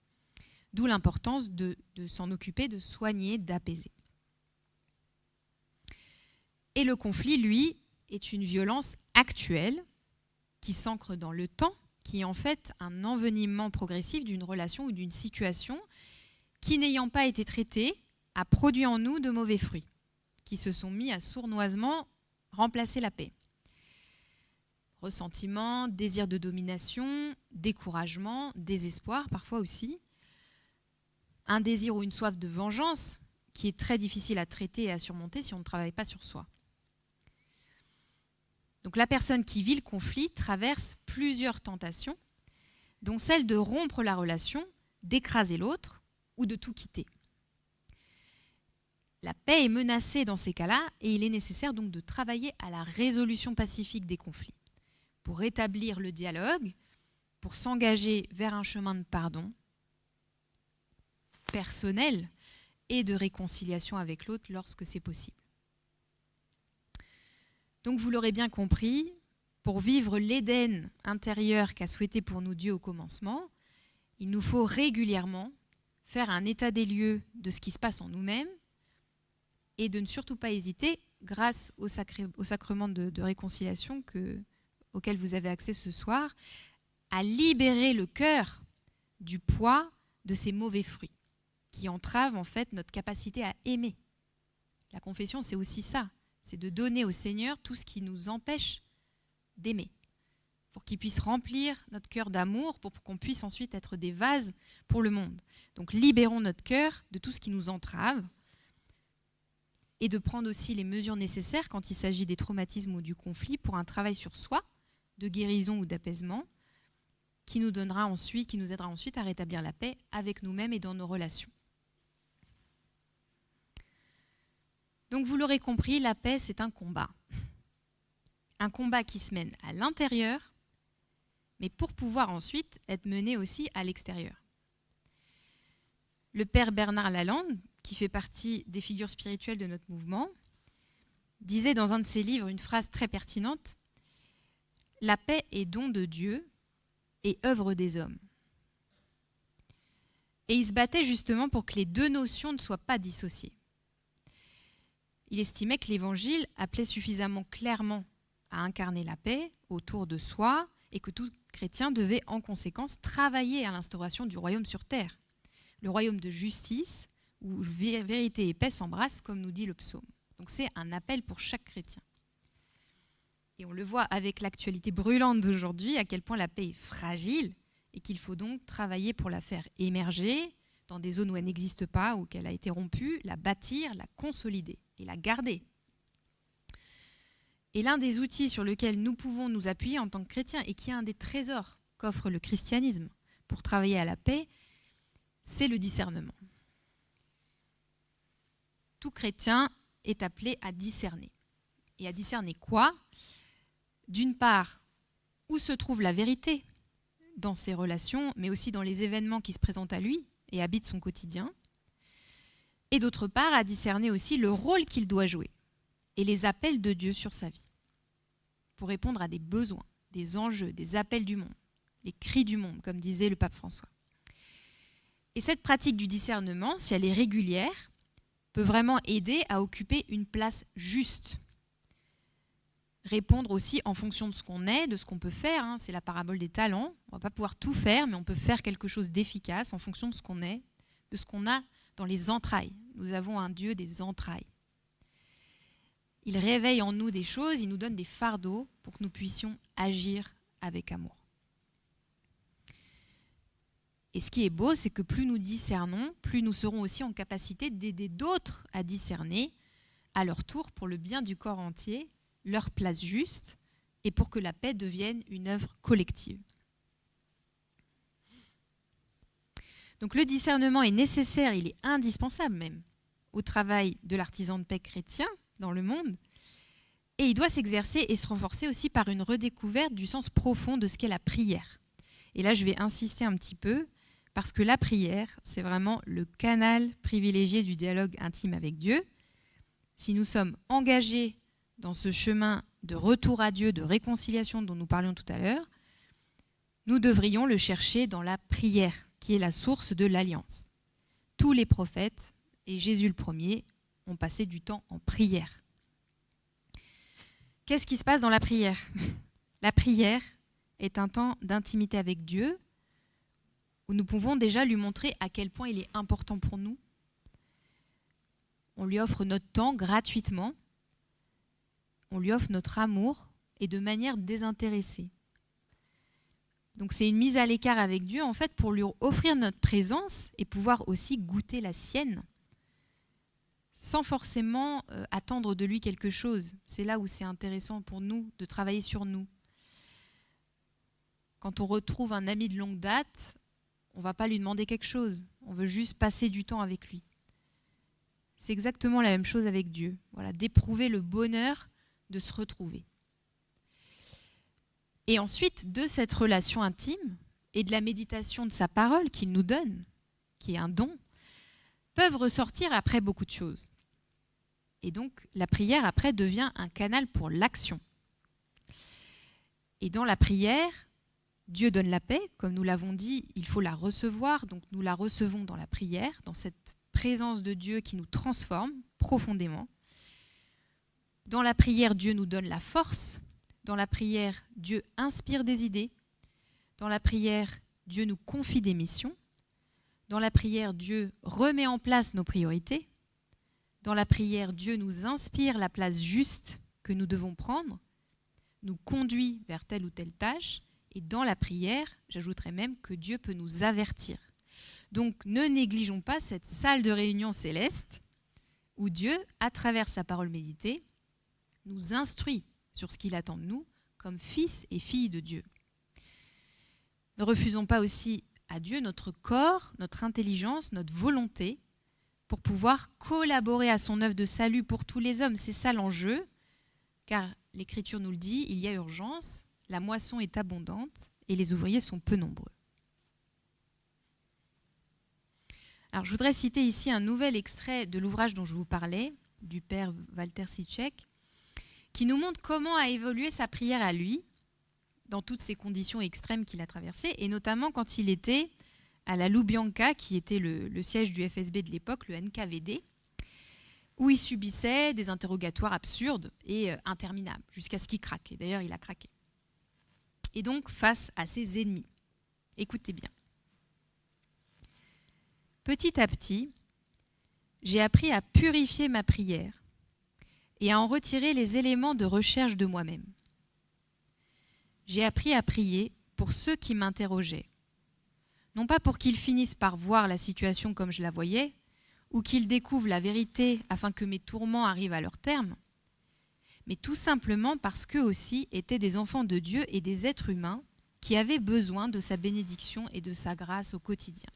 D'où l'importance de s'en occuper, de soigner, d'apaiser. Et le conflit, lui, est une violence actuelle qui s'ancre dans le temps, qui est en fait un envenimement progressif d'une relation ou d'une situation qui, n'ayant pas été traitée, a produit en nous de mauvais fruits, qui se sont mis à sournoisement remplacer la paix. Ressentiment, désir de domination, découragement, désespoir parfois aussi, un désir ou une soif de vengeance qui est très difficile à traiter et à surmonter si on ne travaille pas sur soi. Donc la personne qui vit le conflit traverse plusieurs tentations, dont celle de rompre la relation, d'écraser l'autre ou de tout quitter. La paix est menacée dans ces cas-là et il est nécessaire donc de travailler à la résolution pacifique des conflits, pour rétablir le dialogue, pour s'engager vers un chemin de pardon personnel et de réconciliation avec l'autre lorsque c'est possible. Donc vous l'aurez bien compris, pour vivre l'Éden intérieur qu'a souhaité pour nous Dieu au commencement, il nous faut régulièrement faire un état des lieux de ce qui se passe en nous-mêmes et de ne surtout pas hésiter, grâce au sacrement de réconciliation auquel vous avez accès ce soir, à libérer le cœur du poids de ces mauvais fruits qui entravent en fait notre capacité à aimer. La confession, c'est aussi ça, c'est de donner au Seigneur tout ce qui nous empêche d'aimer, pour qu'il puisse remplir notre cœur d'amour, pour qu'on puisse ensuite être des vases pour le monde. Donc libérons notre cœur de tout ce qui nous entrave et de prendre aussi les mesures nécessaires quand il s'agit des traumatismes ou du conflit pour un travail sur soi, de guérison ou d'apaisement, qui nous aidera ensuite à rétablir la paix avec nous-mêmes et dans nos relations. Donc vous l'aurez compris, la paix, c'est un combat. Un combat qui se mène à l'intérieur, mais pour pouvoir ensuite être mené aussi à l'extérieur. Le père Bernard Lalande, qui fait partie des figures spirituelles de notre mouvement, disait dans un de ses livres une phrase très pertinente : « La paix est don de Dieu et œuvre des hommes ». Et il se battait justement pour que les deux notions ne soient pas dissociées. Il estimait que l'Évangile appelait suffisamment clairement à incarner la paix autour de soi et que tout chrétien devait en conséquence travailler à l'instauration du royaume sur terre, le royaume de justice où vérité et paix s'embrassent, comme nous dit le psaume. Donc c'est un appel pour chaque chrétien. Et on le voit avec l'actualité brûlante d'aujourd'hui, à quel point la paix est fragile et qu'il faut donc travailler pour la faire émerger dans des zones où elle n'existe pas, ou qu'elle a été rompue, la bâtir, la consolider et la garder. Et l'un des outils sur lesquels nous pouvons nous appuyer en tant que chrétiens, et qui est un des trésors qu'offre le christianisme pour travailler à la paix, c'est le discernement. Tout chrétien est appelé à discerner. Et à discerner quoi ? D'une part, où se trouve la vérité dans ses relations, mais aussi dans les événements qui se présentent à lui et habitent son quotidien. Et d'autre part, à discerner aussi le rôle qu'il doit jouer et les appels de Dieu sur sa vie, pour répondre à des besoins, des enjeux, des appels du monde, les cris du monde, comme disait le pape François. Et cette pratique du discernement, si elle est régulière, peut vraiment aider à occuper une place juste. Répondre aussi en fonction de ce qu'on est, de ce qu'on peut faire. C'est la parabole des talents. On ne va pas pouvoir tout faire, mais on peut faire quelque chose d'efficace en fonction de ce qu'on est, de ce qu'on a dans les entrailles. Nous avons un Dieu des entrailles. Il réveille en nous des choses, il nous donne des fardeaux pour que nous puissions agir avec amour. Et ce qui est beau, c'est que plus nous discernons, plus nous serons aussi en capacité d'aider d'autres à discerner, à leur tour, pour le bien du corps entier, leur place juste, et pour que la paix devienne une œuvre collective. Donc le discernement est nécessaire, il est indispensable même, au travail de l'artisan de paix chrétien dans le monde, et il doit s'exercer et se renforcer aussi par une redécouverte du sens profond de ce qu'est la prière. Et là, je vais insister un petit peu, parce que la prière, c'est vraiment le canal privilégié du dialogue intime avec Dieu. Si nous sommes engagés dans ce chemin de retour à Dieu, de réconciliation dont nous parlions tout à l'heure, nous devrions le chercher dans la prière, qui est la source de l'alliance. Tous les prophètes, et Jésus le premier, ont passé du temps en prière. Qu'est-ce qui se passe dans la prière ? La prière est un temps d'intimité avec Dieu, où nous pouvons déjà lui montrer à quel point il est important pour nous. On lui offre notre temps gratuitement, on lui offre notre amour et de manière désintéressée. Donc c'est une mise à l'écart avec Dieu, en fait, pour lui offrir notre présence et pouvoir aussi goûter la sienne, sans forcément attendre de lui quelque chose. C'est là où c'est intéressant pour nous de travailler sur nous. Quand on retrouve un ami de longue date, on ne va pas lui demander quelque chose, on veut juste passer du temps avec lui. C'est exactement la même chose avec Dieu, voilà, d'éprouver le bonheur de se retrouver. Et ensuite, de cette relation intime et de la méditation de sa parole qu'il nous donne, qui est un don, peuvent ressortir après beaucoup de choses. Et donc, la prière, après, devient un canal pour l'action. Et dans la prière, Dieu donne la paix, comme nous l'avons dit, il faut la recevoir, donc nous la recevons dans la prière, dans cette présence de Dieu qui nous transforme profondément. Dans la prière, Dieu nous donne la force. Dans la prière, Dieu inspire des idées. Dans la prière, Dieu nous confie des missions. Dans la prière, Dieu remet en place nos priorités. Dans la prière, Dieu nous inspire la place juste que nous devons prendre, nous conduit vers telle ou telle tâche. Et dans la prière, j'ajouterais même que Dieu peut nous avertir. Donc ne négligeons pas cette salle de réunion céleste où Dieu, à travers sa parole méditée, nous instruit sur ce qu'il attend de nous comme fils et filles de Dieu. Ne refusons pas aussi à Dieu notre corps, notre intelligence, notre volonté pour pouvoir collaborer à son œuvre de salut pour tous les hommes. C'est ça l'enjeu, car l'Écriture nous le dit, il y a urgence, la moisson est abondante et les ouvriers sont peu nombreux. Alors, je voudrais citer ici un nouvel extrait de l'ouvrage dont je vous parlais, du père Walter Sitchek, qui nous montre comment a évolué sa prière à lui, dans toutes ces conditions extrêmes qu'il a traversées, et notamment quand il était à la Loubianka, qui était le siège du FSB de l'époque, le NKVD, où il subissait des interrogatoires absurdes et interminables, jusqu'à ce qu'il craque. Et d'ailleurs, il a craqué. Et donc, face à ses ennemis. Écoutez bien. Petit à petit, j'ai appris à purifier ma prière et à en retirer les éléments de recherche de moi-même. J'ai appris à prier pour ceux qui m'interrogeaient, non pas pour qu'ils finissent par voir la situation comme je la voyais, ou qu'ils découvrent la vérité afin que mes tourments arrivent à leur terme, mais tout simplement parce qu'eux aussi étaient des enfants de Dieu et des êtres humains qui avaient besoin de sa bénédiction et de sa grâce au quotidien.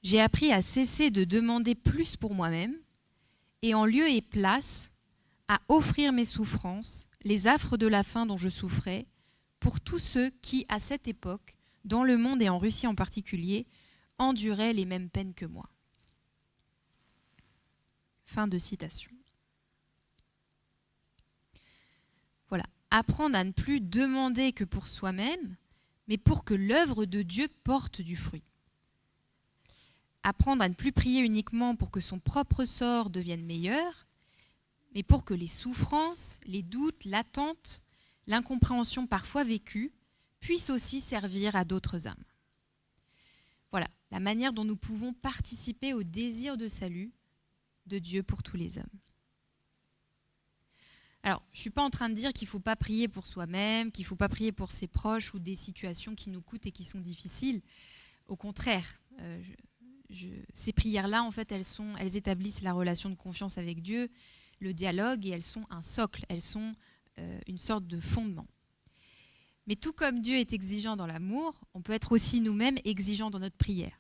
J'ai appris à cesser de demander plus pour moi-même et en lieu et place à offrir mes souffrances, les affres de la faim dont je souffrais, pour tous ceux qui, à cette époque, dans le monde et en Russie en particulier, enduraient les mêmes peines que moi. Fin de citation. Voilà. Apprendre à ne plus demander que pour soi-même, mais pour que l'œuvre de Dieu porte du fruit. Apprendre à ne plus prier uniquement pour que son propre sort devienne meilleur, mais pour que les souffrances, les doutes, l'attente, l'incompréhension parfois vécue puissent aussi servir à d'autres âmes. Voilà la manière dont nous pouvons participer au désir de salut de Dieu pour tous les hommes. Alors, je ne suis pas en train de dire qu'il ne faut pas prier pour soi-même, qu'il ne faut pas prier pour ses proches ou des situations qui nous coûtent et qui sont difficiles. Au contraire, ces prières-là, en fait, elles établissent la relation de confiance avec Dieu, le dialogue, et elles sont un socle, elles sont une sorte de fondement. Mais tout comme Dieu est exigeant dans l'amour, on peut être aussi nous-mêmes exigeants dans notre prière,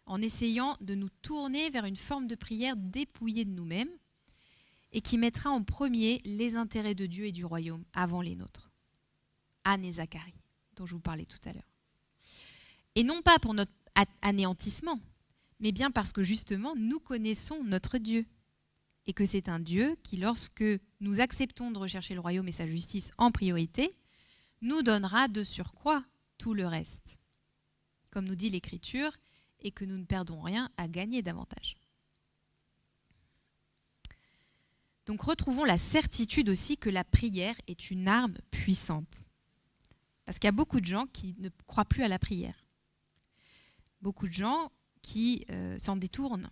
en essayant de nous tourner vers une forme de prière dépouillée de nous-mêmes et qui mettra en premier les intérêts de Dieu et du royaume avant les nôtres. Anne et Zacharie, dont je vous parlais tout à l'heure. Et non pas pour notre anéantissement, mais bien parce que justement, nous connaissons notre Dieu. Et que c'est un Dieu qui, lorsque nous acceptons de rechercher le royaume et sa justice en priorité, nous donnera de surcroît tout le reste. Comme nous dit l'Écriture, et que nous ne perdons rien à gagner davantage. Donc retrouvons la certitude aussi que la prière est une arme puissante. Parce qu'il y a beaucoup de gens qui ne croient plus à la prière. Beaucoup de gens qui s'en détournent.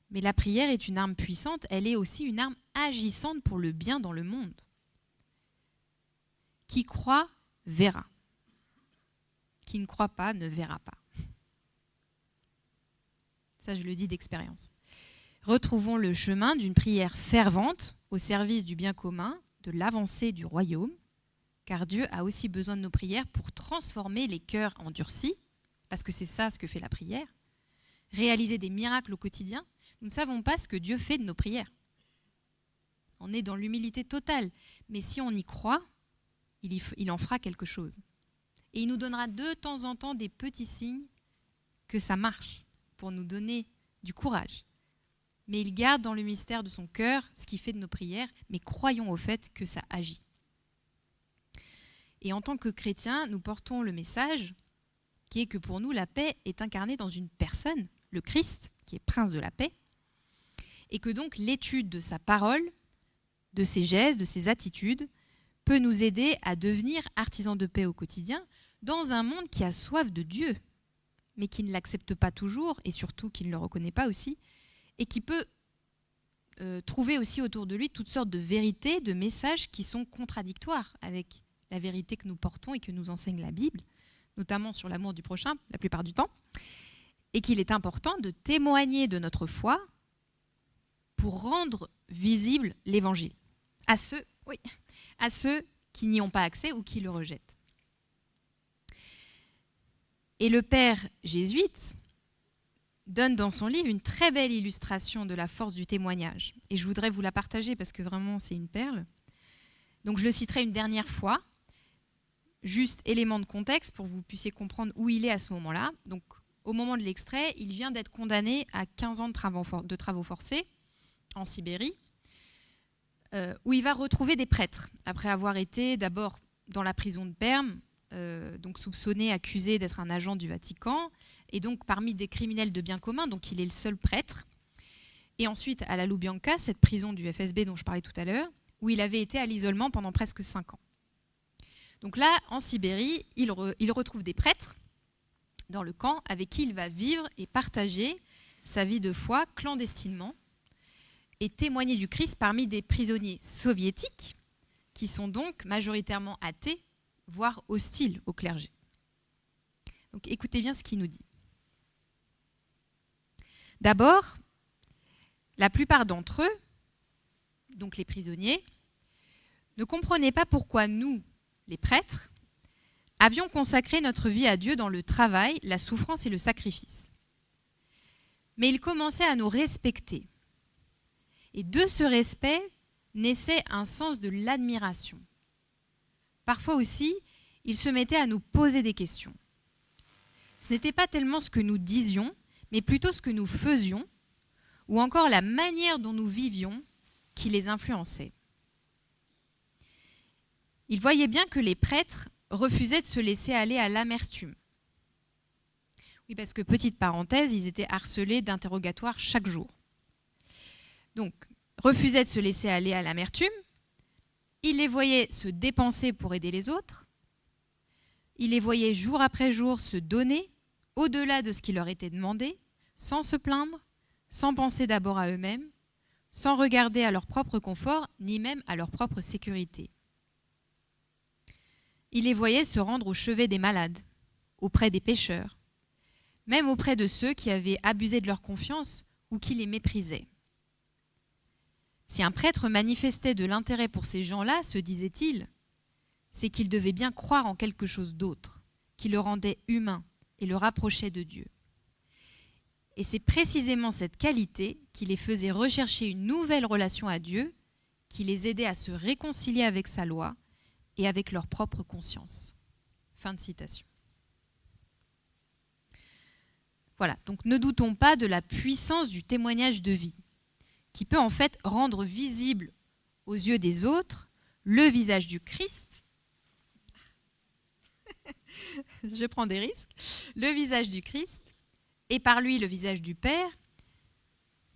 Mais la prière est une arme puissante, elle est aussi une arme agissante pour le bien dans le monde. Qui croit, verra. Qui ne croit pas, ne verra pas. Ça, je le dis d'expérience. Retrouvons le chemin d'une prière fervente au service du bien commun, de l'avancée du royaume, car Dieu a aussi besoin de nos prières pour transformer les cœurs endurcis, parce que c'est ça ce que fait la prière, réaliser des miracles au quotidien. Nous ne savons pas ce que Dieu fait de nos prières. On est dans l'humilité totale. Mais si on y croit, il en fera quelque chose. Et il nous donnera de temps en temps des petits signes que ça marche pour nous donner du courage. Mais il garde dans le mystère de son cœur ce qu'il fait de nos prières, mais croyons au fait que ça agit. Et en tant que chrétiens, nous portons le message qui est que pour nous, la paix est incarnée dans une personne, le Christ, qui est prince de la paix, et que donc l'étude de sa parole, de ses gestes, de ses attitudes, peut nous aider à devenir artisans de paix au quotidien dans un monde qui a soif de Dieu, mais qui ne l'accepte pas toujours, et surtout qui ne le reconnaît pas aussi, et qui peut trouver aussi autour de lui toutes sortes de vérités, de messages qui sont contradictoires avec la vérité que nous portons et que nous enseigne la Bible, notamment sur l'amour du prochain, la plupart du temps, et qu'il est important de témoigner de notre foi pour rendre visible l'Évangile à ceux qui n'y ont pas accès ou qui le rejettent. Et le père jésuite donne dans son livre une très belle illustration de la force du témoignage. Et je voudrais vous la partager parce que vraiment c'est une perle. Donc je le citerai une dernière fois, juste élément de contexte pour que vous puissiez comprendre où il est à ce moment-là. Donc au moment de l'extrait, il vient d'être condamné à 15 ans de travaux forcés en Sibérie, où il va retrouver des prêtres, après avoir été d'abord dans la prison de Perm, donc soupçonné, accusé d'être un agent du Vatican, et donc parmi des criminels de bien commun, donc il est le seul prêtre. Et ensuite à la Loubianka, cette prison du FSB dont je parlais tout à l'heure, où il avait été à l'isolement pendant presque 5 ans. Donc là, en Sibérie, il retrouve des prêtres dans le camp avec qui il va vivre et partager sa vie de foi clandestinement et témoigner du Christ parmi des prisonniers soviétiques qui sont donc majoritairement athées, voire hostiles au clergé. Donc écoutez bien ce qu'il nous dit. D'abord, la plupart d'entre eux, donc les prisonniers, ne comprenaient pas pourquoi nous, les prêtres, avions consacré notre vie à Dieu dans le travail, la souffrance et le sacrifice. Mais ils commençaient à nous respecter. Et de ce respect naissait un sens de l'admiration. Parfois aussi, ils se mettaient à nous poser des questions. Ce n'était pas tellement ce que nous disions, mais plutôt ce que nous faisions, ou encore la manière dont nous vivions qui les influençait. Ils voyaient bien que les prêtres refusaient de se laisser aller à l'amertume. Oui, parce que, petite parenthèse, ils étaient harcelés d'interrogatoires chaque jour. Donc, refusaient de se laisser aller à l'amertume. Ils les voyaient se dépenser pour aider les autres. Ils les voyaient jour après jour se donner au-delà de ce qui leur était demandé, sans se plaindre, sans penser d'abord à eux-mêmes, sans regarder à leur propre confort, ni même à leur propre sécurité. Ils les voyaient se rendre au chevet des malades, auprès des pécheurs, même auprès de ceux qui avaient abusé de leur confiance ou qui les méprisaient. Si un prêtre manifestait de l'intérêt pour ces gens-là, se disait-il, c'est qu'il devait bien croire en quelque chose d'autre, qui le rendait humain et le rapprochait de Dieu. Et c'est précisément cette qualité qui les faisait rechercher une nouvelle relation à Dieu, qui les aidait à se réconcilier avec sa loi et avec leur propre conscience. Fin de citation. Voilà, donc ne doutons pas de la puissance du témoignage de vie, qui peut en fait rendre visible aux yeux des autres le visage du Christ. Je prends des risques. Le visage du Christ et par lui le visage du Père,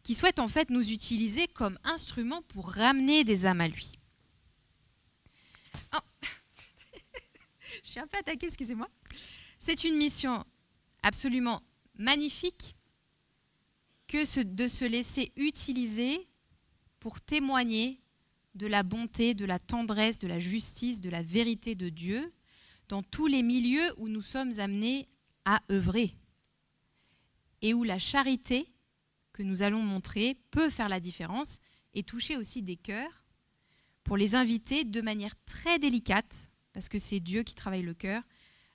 qui souhaite en fait nous utiliser comme instrument pour ramener des âmes à lui. Oh. Je suis un peu attaquée, excusez-moi. C'est une mission absolument magnifique que de se laisser utiliser pour témoigner de la bonté, de la tendresse, de la justice, de la vérité de Dieu dans tous les milieux où nous sommes amenés à œuvrer et où la charité que nous allons montrer peut faire la différence et toucher aussi des cœurs pour les inviter de manière très délicate, parce que c'est Dieu qui travaille le cœur,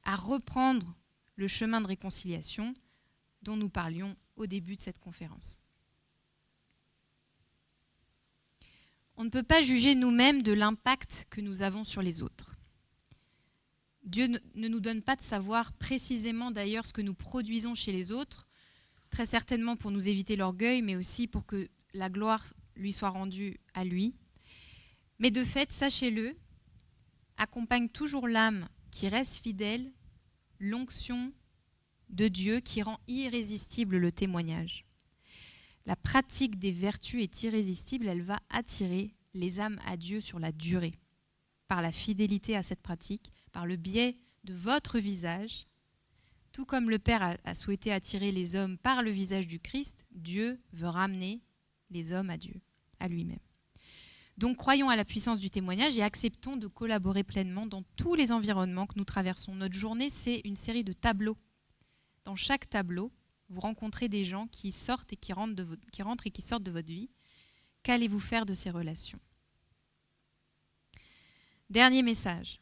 à reprendre le chemin de réconciliation dont nous parlions au début de cette conférence. On ne peut pas juger nous-mêmes de l'impact que nous avons sur les autres. Dieu ne nous donne pas de savoir précisément d'ailleurs ce que nous produisons chez les autres, très certainement pour nous éviter l'orgueil, mais aussi pour que la gloire lui soit rendue à lui. Mais de fait, sachez-le, accompagne toujours l'âme qui reste fidèle, l'onction de Dieu qui rend irrésistible le témoignage. La pratique des vertus est irrésistible, elle va attirer les âmes à Dieu sur la durée, par la fidélité à cette pratique, par le biais de votre visage. Tout comme le Père a souhaité attirer les hommes par le visage du Christ, Dieu veut ramener les hommes à Dieu, à lui-même. Donc croyons à la puissance du témoignage et acceptons de collaborer pleinement dans tous les environnements que nous traversons. Notre journée, c'est une série de tableaux. Dans chaque tableau, vous rencontrez des gens qui sortent et qui rentrent et qui sortent de votre vie. Qu'allez-vous faire de ces relations ? Dernier message.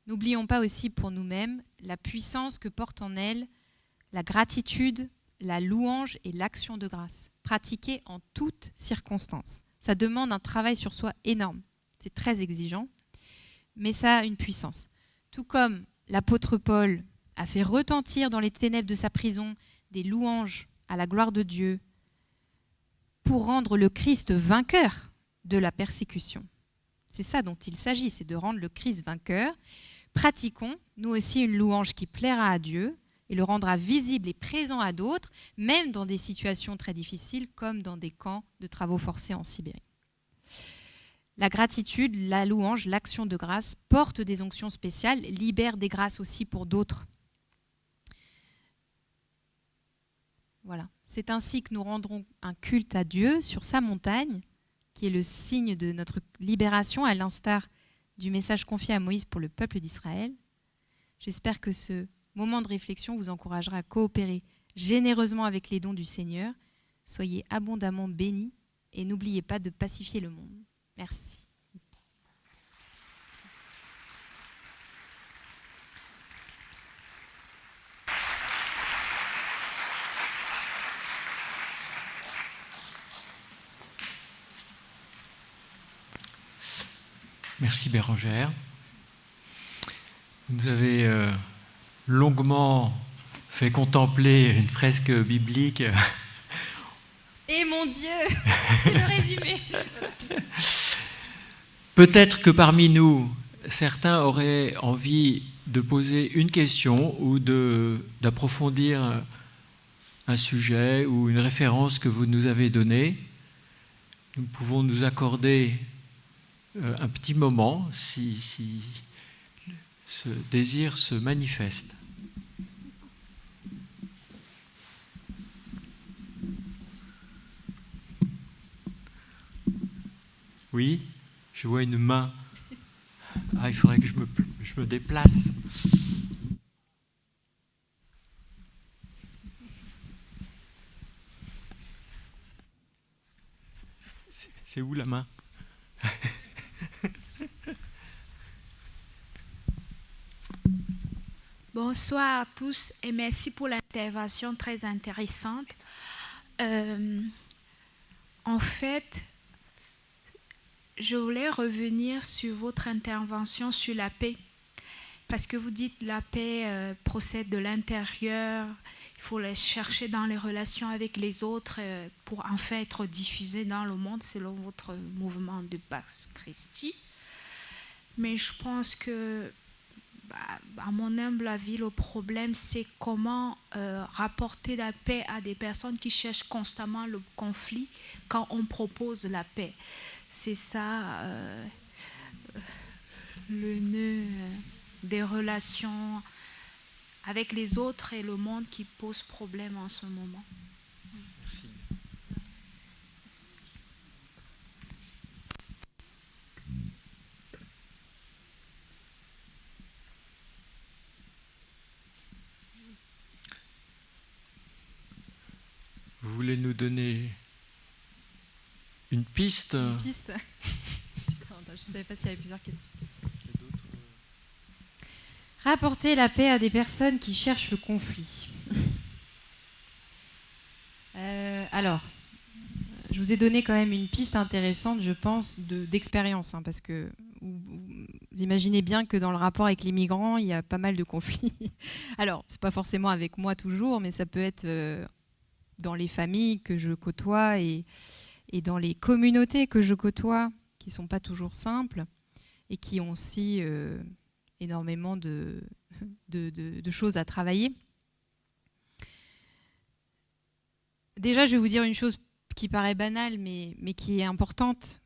N'oublions pas aussi pour nous-mêmes la puissance que porte en elle la gratitude, la louange et l'action de grâce, pratiquée en toutes circonstances. Ça demande un travail sur soi énorme. C'est très exigeant, mais ça a une puissance. Tout comme l'apôtre Paul a fait retentir dans les ténèbres de sa prison des louanges à la gloire de Dieu pour rendre le Christ vainqueur de la persécution. C'est ça dont il s'agit, c'est de rendre le Christ vainqueur. Pratiquons, nous aussi, une louange qui plaira à Dieu et le rendra visible et présent à d'autres, même dans des situations très difficiles, comme dans des camps de travaux forcés en Sibérie. La gratitude, la louange, l'action de grâce portent des onctions spéciales, libèrent des grâces aussi pour d'autres. Voilà. C'est ainsi que nous rendrons un culte à Dieu sur sa montagne, qui est le signe de notre libération, à l'instar du message confié à Moïse pour le peuple d'Israël. J'espère que ce moment de réflexion vous encouragera à coopérer généreusement avec les dons du Seigneur. Soyez abondamment bénis et n'oubliez pas de pacifier le monde. Merci. Merci Bérangère. Vous nous avez longuement fait contempler une fresque biblique. Et mon Dieu, c'est le résumé. Peut-être que parmi nous, certains auraient envie de poser une question ou d'approfondir un sujet ou une référence que vous nous avez donnée. Nous pouvons nous accorder un petit moment si ce désir se manifeste. Oui, je vois une main. Ah, il faudrait que je me déplace. C'est où la main? Bonsoir à tous et merci pour l'intervention très intéressante. En fait, je voulais revenir sur votre intervention sur la paix. Parce que vous dites la paix procède de l'intérieur, il faut la chercher dans les relations avec les autres pour enfin être diffusée dans le monde selon votre mouvement de Pax Christi. Mais je pense que, à mon humble avis, le problème c'est comment rapporter la paix à des personnes qui cherchent constamment le conflit quand on propose la paix. C'est ça le nœud des relations avec les autres et le monde qui pose problème en ce moment. Merci. Vous voulez nous donner une piste? Une piste. Je ne savais pas s'il y avait plusieurs questions. Rapporter la paix à des personnes qui cherchent le conflit. Alors, je vous ai donné quand même une piste intéressante, je pense, d'expérience, parce que vous imaginez bien que dans le rapport avec les migrants, il y a pas mal de conflits. Alors, c'est pas forcément avec moi toujours, mais ça peut être dans les familles que je côtoie et dans les communautés que je côtoie, qui ne sont pas toujours simples et qui ont aussi énormément de choses à travailler. Déjà, je vais vous dire une chose qui paraît banale, mais qui est importante,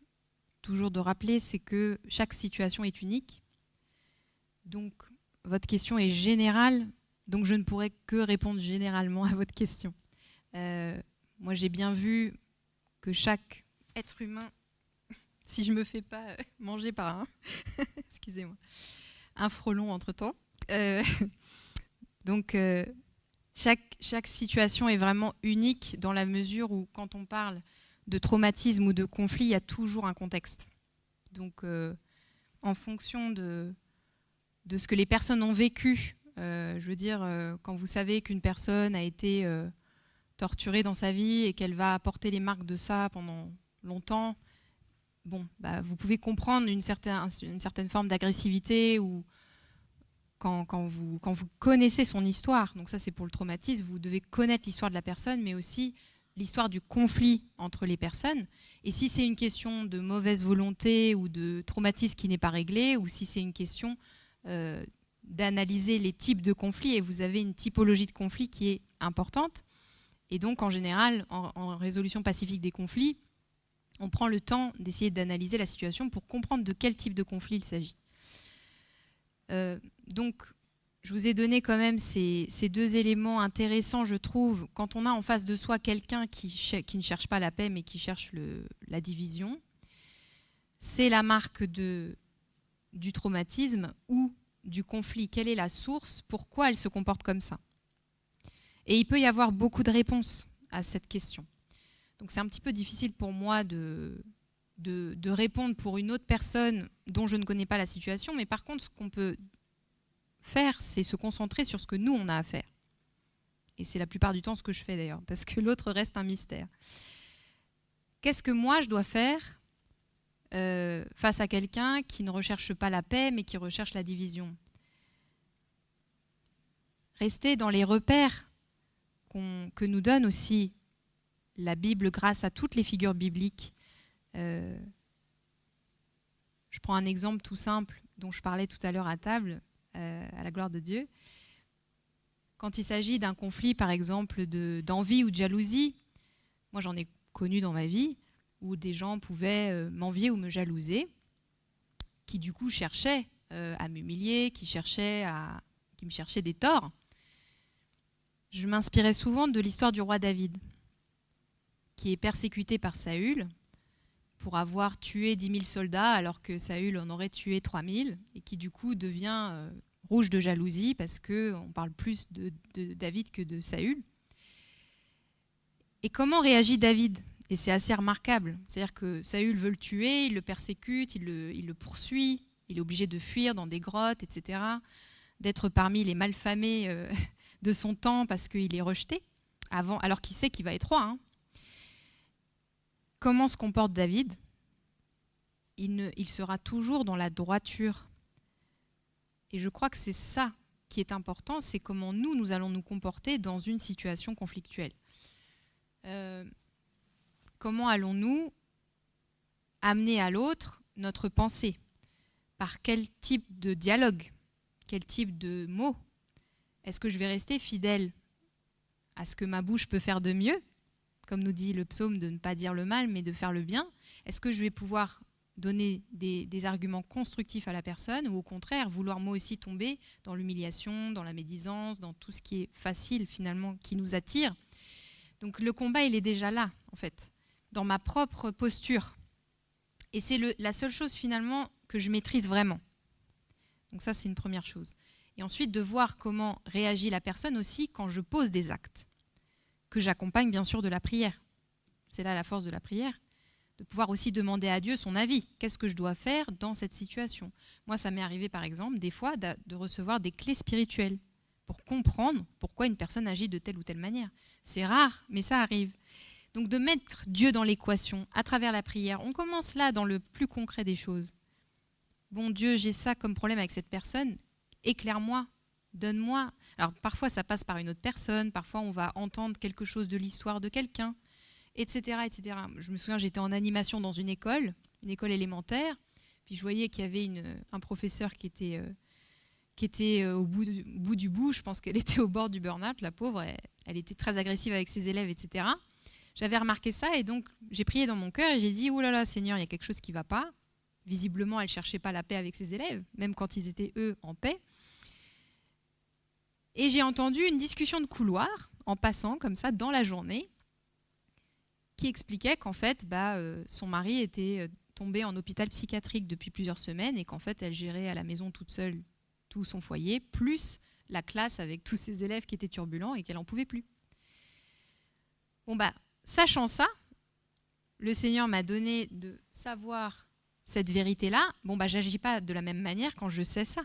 toujours de rappeler, c'est que chaque situation est unique. Donc, votre question est générale, donc je ne pourrai que répondre généralement à votre question. Moi, j'ai bien vu que chaque être humain, si je ne me fais pas manger par excusez-moi, un frelon entre-temps. Donc, chaque situation est vraiment unique dans la mesure où, quand on parle de traumatisme ou de conflit, il y a toujours un contexte. Donc, en fonction de ce que les personnes ont vécu, je veux dire, quand vous savez qu'une personne a été torturée dans sa vie et qu'elle va porter les marques de ça pendant longtemps, vous pouvez comprendre une certaine forme d'agressivité ou quand vous connaissez son histoire. Donc ça, c'est pour le traumatisme. Vous devez connaître l'histoire de la personne, mais aussi l'histoire du conflit entre les personnes. Et si c'est une question de mauvaise volonté ou de traumatisme qui n'est pas réglé, ou si c'est une question d'analyser les types de conflits, et vous avez une typologie de conflit qui est importante. Et donc, en général, en résolution pacifique des conflits, on prend le temps d'essayer d'analyser la situation pour comprendre de quel type de conflit il s'agit. Donc, je vous ai donné quand même ces deux éléments intéressants, je trouve, quand on a en face de soi quelqu'un qui ne cherche pas la paix, mais qui cherche la division. C'est la marque du traumatisme ou du conflit? Quelle est la source? Pourquoi elle se comporte comme ça? Et il peut y avoir beaucoup de réponses à cette question. Donc c'est un petit peu difficile pour moi de répondre pour une autre personne dont je ne connais pas la situation, mais par contre, ce qu'on peut faire, c'est se concentrer sur ce que nous, on a à faire. Et c'est la plupart du temps ce que je fais d'ailleurs, parce que l'autre reste un mystère. Qu'est-ce que moi, je dois faire face à quelqu'un qui ne recherche pas la paix, mais qui recherche la division? Rester dans les repères que nous donne aussi la Bible grâce à toutes les figures bibliques. Je prends un exemple tout simple dont je parlais tout à l'heure à table, à la gloire de Dieu. Quand il s'agit d'un conflit, par exemple, d'envie ou de jalousie, moi j'en ai connu dans ma vie, où des gens pouvaient m'envier ou me jalouser, qui du coup cherchaient à m'humilier, qui me cherchaient des torts. Je m'inspirais souvent de l'histoire du roi David, qui est persécuté par Saül pour avoir tué 10 000 soldats alors que Saül en aurait tué 3 000, et qui du coup devient rouge de jalousie parce qu'on parle plus de David que de Saül. Et comment réagit David? Et c'est assez remarquable. C'est-à-dire que Saül veut le tuer, il le persécute, il le poursuit, il est obligé de fuir dans des grottes, etc., d'être parmi les malfamés de son temps parce qu'il est rejeté, alors qu'il sait qu'il va être roi. Hein. Comment se comporte David? Il sera toujours dans la droiture. Et je crois que c'est ça qui est important, c'est comment nous allons nous comporter dans une situation conflictuelle. Comment allons-nous amener à l'autre notre pensée? Par quel type de dialogue? Quel type de mots? Est-ce que je vais rester fidèle à ce que ma bouche peut faire de mieux, comme nous dit le psaume, de ne pas dire le mal, mais de faire le bien? Est-ce que je vais pouvoir donner des arguments constructifs à la personne, ou au contraire, vouloir moi aussi tomber dans l'humiliation, dans la médisance, dans tout ce qui est facile finalement, qui nous attire? Donc le combat, il est déjà là, en fait, dans ma propre posture. Et c'est la seule chose finalement que je maîtrise vraiment. Donc ça, c'est une première chose. Et ensuite, de voir comment réagit la personne aussi quand je pose des actes, que j'accompagne bien sûr de la prière. C'est là la force de la prière, de pouvoir aussi demander à Dieu son avis. Qu'est-ce que je dois faire dans cette situation? Moi, ça m'est arrivé par exemple des fois de recevoir des clés spirituelles pour comprendre pourquoi une personne agit de telle ou telle manière. C'est rare, mais ça arrive. Donc de mettre Dieu dans l'équation à travers la prière. On commence là dans le plus concret des choses. Bon Dieu, j'ai ça comme problème avec cette personne. Éclaire-moi, donne-moi. Alors parfois ça passe par une autre personne, parfois on va entendre quelque chose de l'histoire de quelqu'un, etc., etc. Je me souviens, j'étais en animation dans une école élémentaire, puis je voyais qu'il y avait un professeur qui était au bout du bout. Je pense qu'elle était au bord du burn-out, la pauvre. Elle était très agressive avec ses élèves, etc. J'avais remarqué ça et donc j'ai prié dans mon cœur et j'ai dit « Oh là là, Seigneur, il y a quelque chose qui ne va pas ». Visiblement, elle ne cherchait pas la paix avec ses élèves, même quand ils étaient, eux, en paix. Et j'ai entendu une discussion de couloir, en passant comme ça, dans la journée, qui expliquait qu'en fait, son mari était tombé en hôpital psychiatrique depuis plusieurs semaines et qu'en fait, elle gérait à la maison toute seule tout son foyer, plus la classe avec tous ses élèves qui étaient turbulents et qu'elle n'en pouvait plus. Bon, sachant ça, le Seigneur m'a donné de savoir cette vérité-là. Bon, j'agis pas de la même manière quand je sais ça.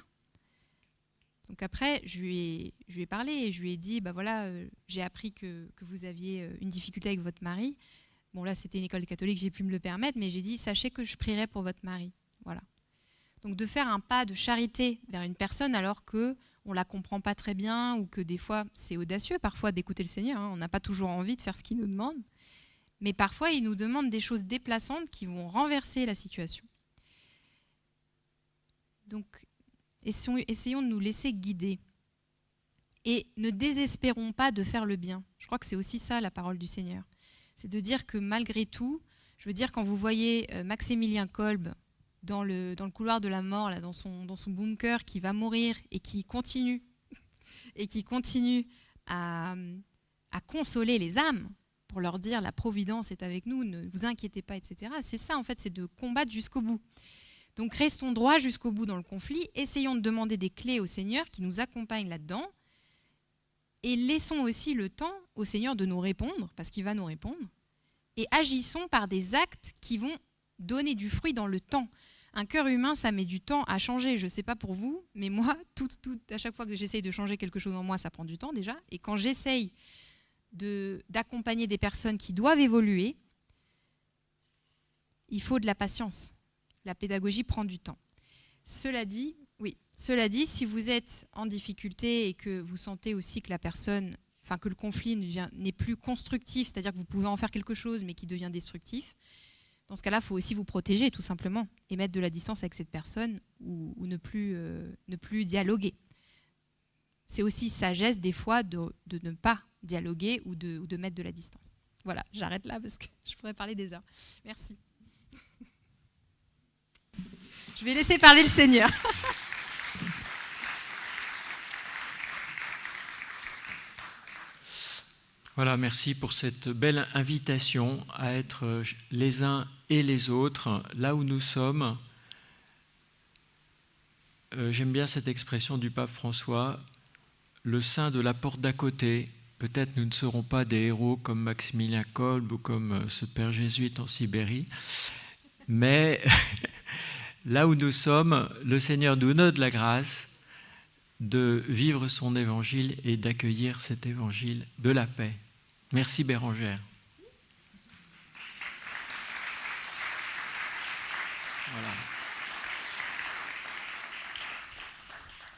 Donc après, je lui ai parlé et je lui ai dit, voilà, j'ai appris que vous aviez une difficulté avec votre mari. Bon, là, c'était une école catholique, j'ai pu me le permettre, mais j'ai dit, sachez que je prierai pour votre mari. Voilà. Donc de faire un pas de charité vers une personne alors qu'on ne la comprend pas très bien ou que des fois, c'est audacieux parfois d'écouter le Seigneur. Hein. On n'a pas toujours envie de faire ce qu'il nous demande. Mais parfois, il nous demande des choses déplaçantes qui vont renverser la situation. Donc, essayons de nous laisser guider. Et ne désespérons pas de faire le bien. Je crois que c'est aussi ça, la parole du Seigneur. C'est de dire que malgré tout, je veux dire, quand vous voyez Maximilien Kolbe dans le couloir de la mort, là, dans son bunker, qui va mourir et qui continue à consoler les âmes, pour leur dire la providence est avec nous, ne vous inquiétez pas, etc. C'est ça, en fait, c'est de combattre jusqu'au bout. Donc restons droits jusqu'au bout dans le conflit, essayons de demander des clés au Seigneur qui nous accompagne là-dedans, et laissons aussi le temps au Seigneur de nous répondre, parce qu'il va nous répondre, et agissons par des actes qui vont donner du fruit dans le temps. Un cœur humain, ça met du temps à changer. Je ne sais pas pour vous, mais moi, à chaque fois que j'essaye de changer quelque chose en moi, ça prend du temps déjà. Et quand j'essaye d'accompagner des personnes qui doivent évoluer, il faut de la patience. La pédagogie prend du temps. Cela dit, si vous êtes en difficulté et que vous sentez aussi que que le conflit n'est plus constructif, c'est-à-dire que vous pouvez en faire quelque chose, mais qui devient destructif, dans ce cas-là, il faut aussi vous protéger, tout simplement, et mettre de la distance avec cette personne ou ne plus dialoguer. C'est aussi sagesse, des fois, de ne pas dialoguer ou de mettre de la distance. Voilà, j'arrête là parce que je pourrais parler des heures. Merci. Je vais laisser parler le Seigneur. Voilà, merci pour cette belle invitation à être les uns et les autres, là où nous sommes. J'aime bien cette expression du pape François, le saint de la porte d'à côté. Peut-être nous ne serons pas des héros comme Maximilien Kolb ou comme ce père jésuite en Sibérie, mais là où nous sommes, le Seigneur nous donne de la grâce de vivre son évangile et d'accueillir cet évangile de la paix. Merci Bérangère. Voilà.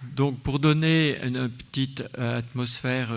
Donc pour donner une petite atmosphère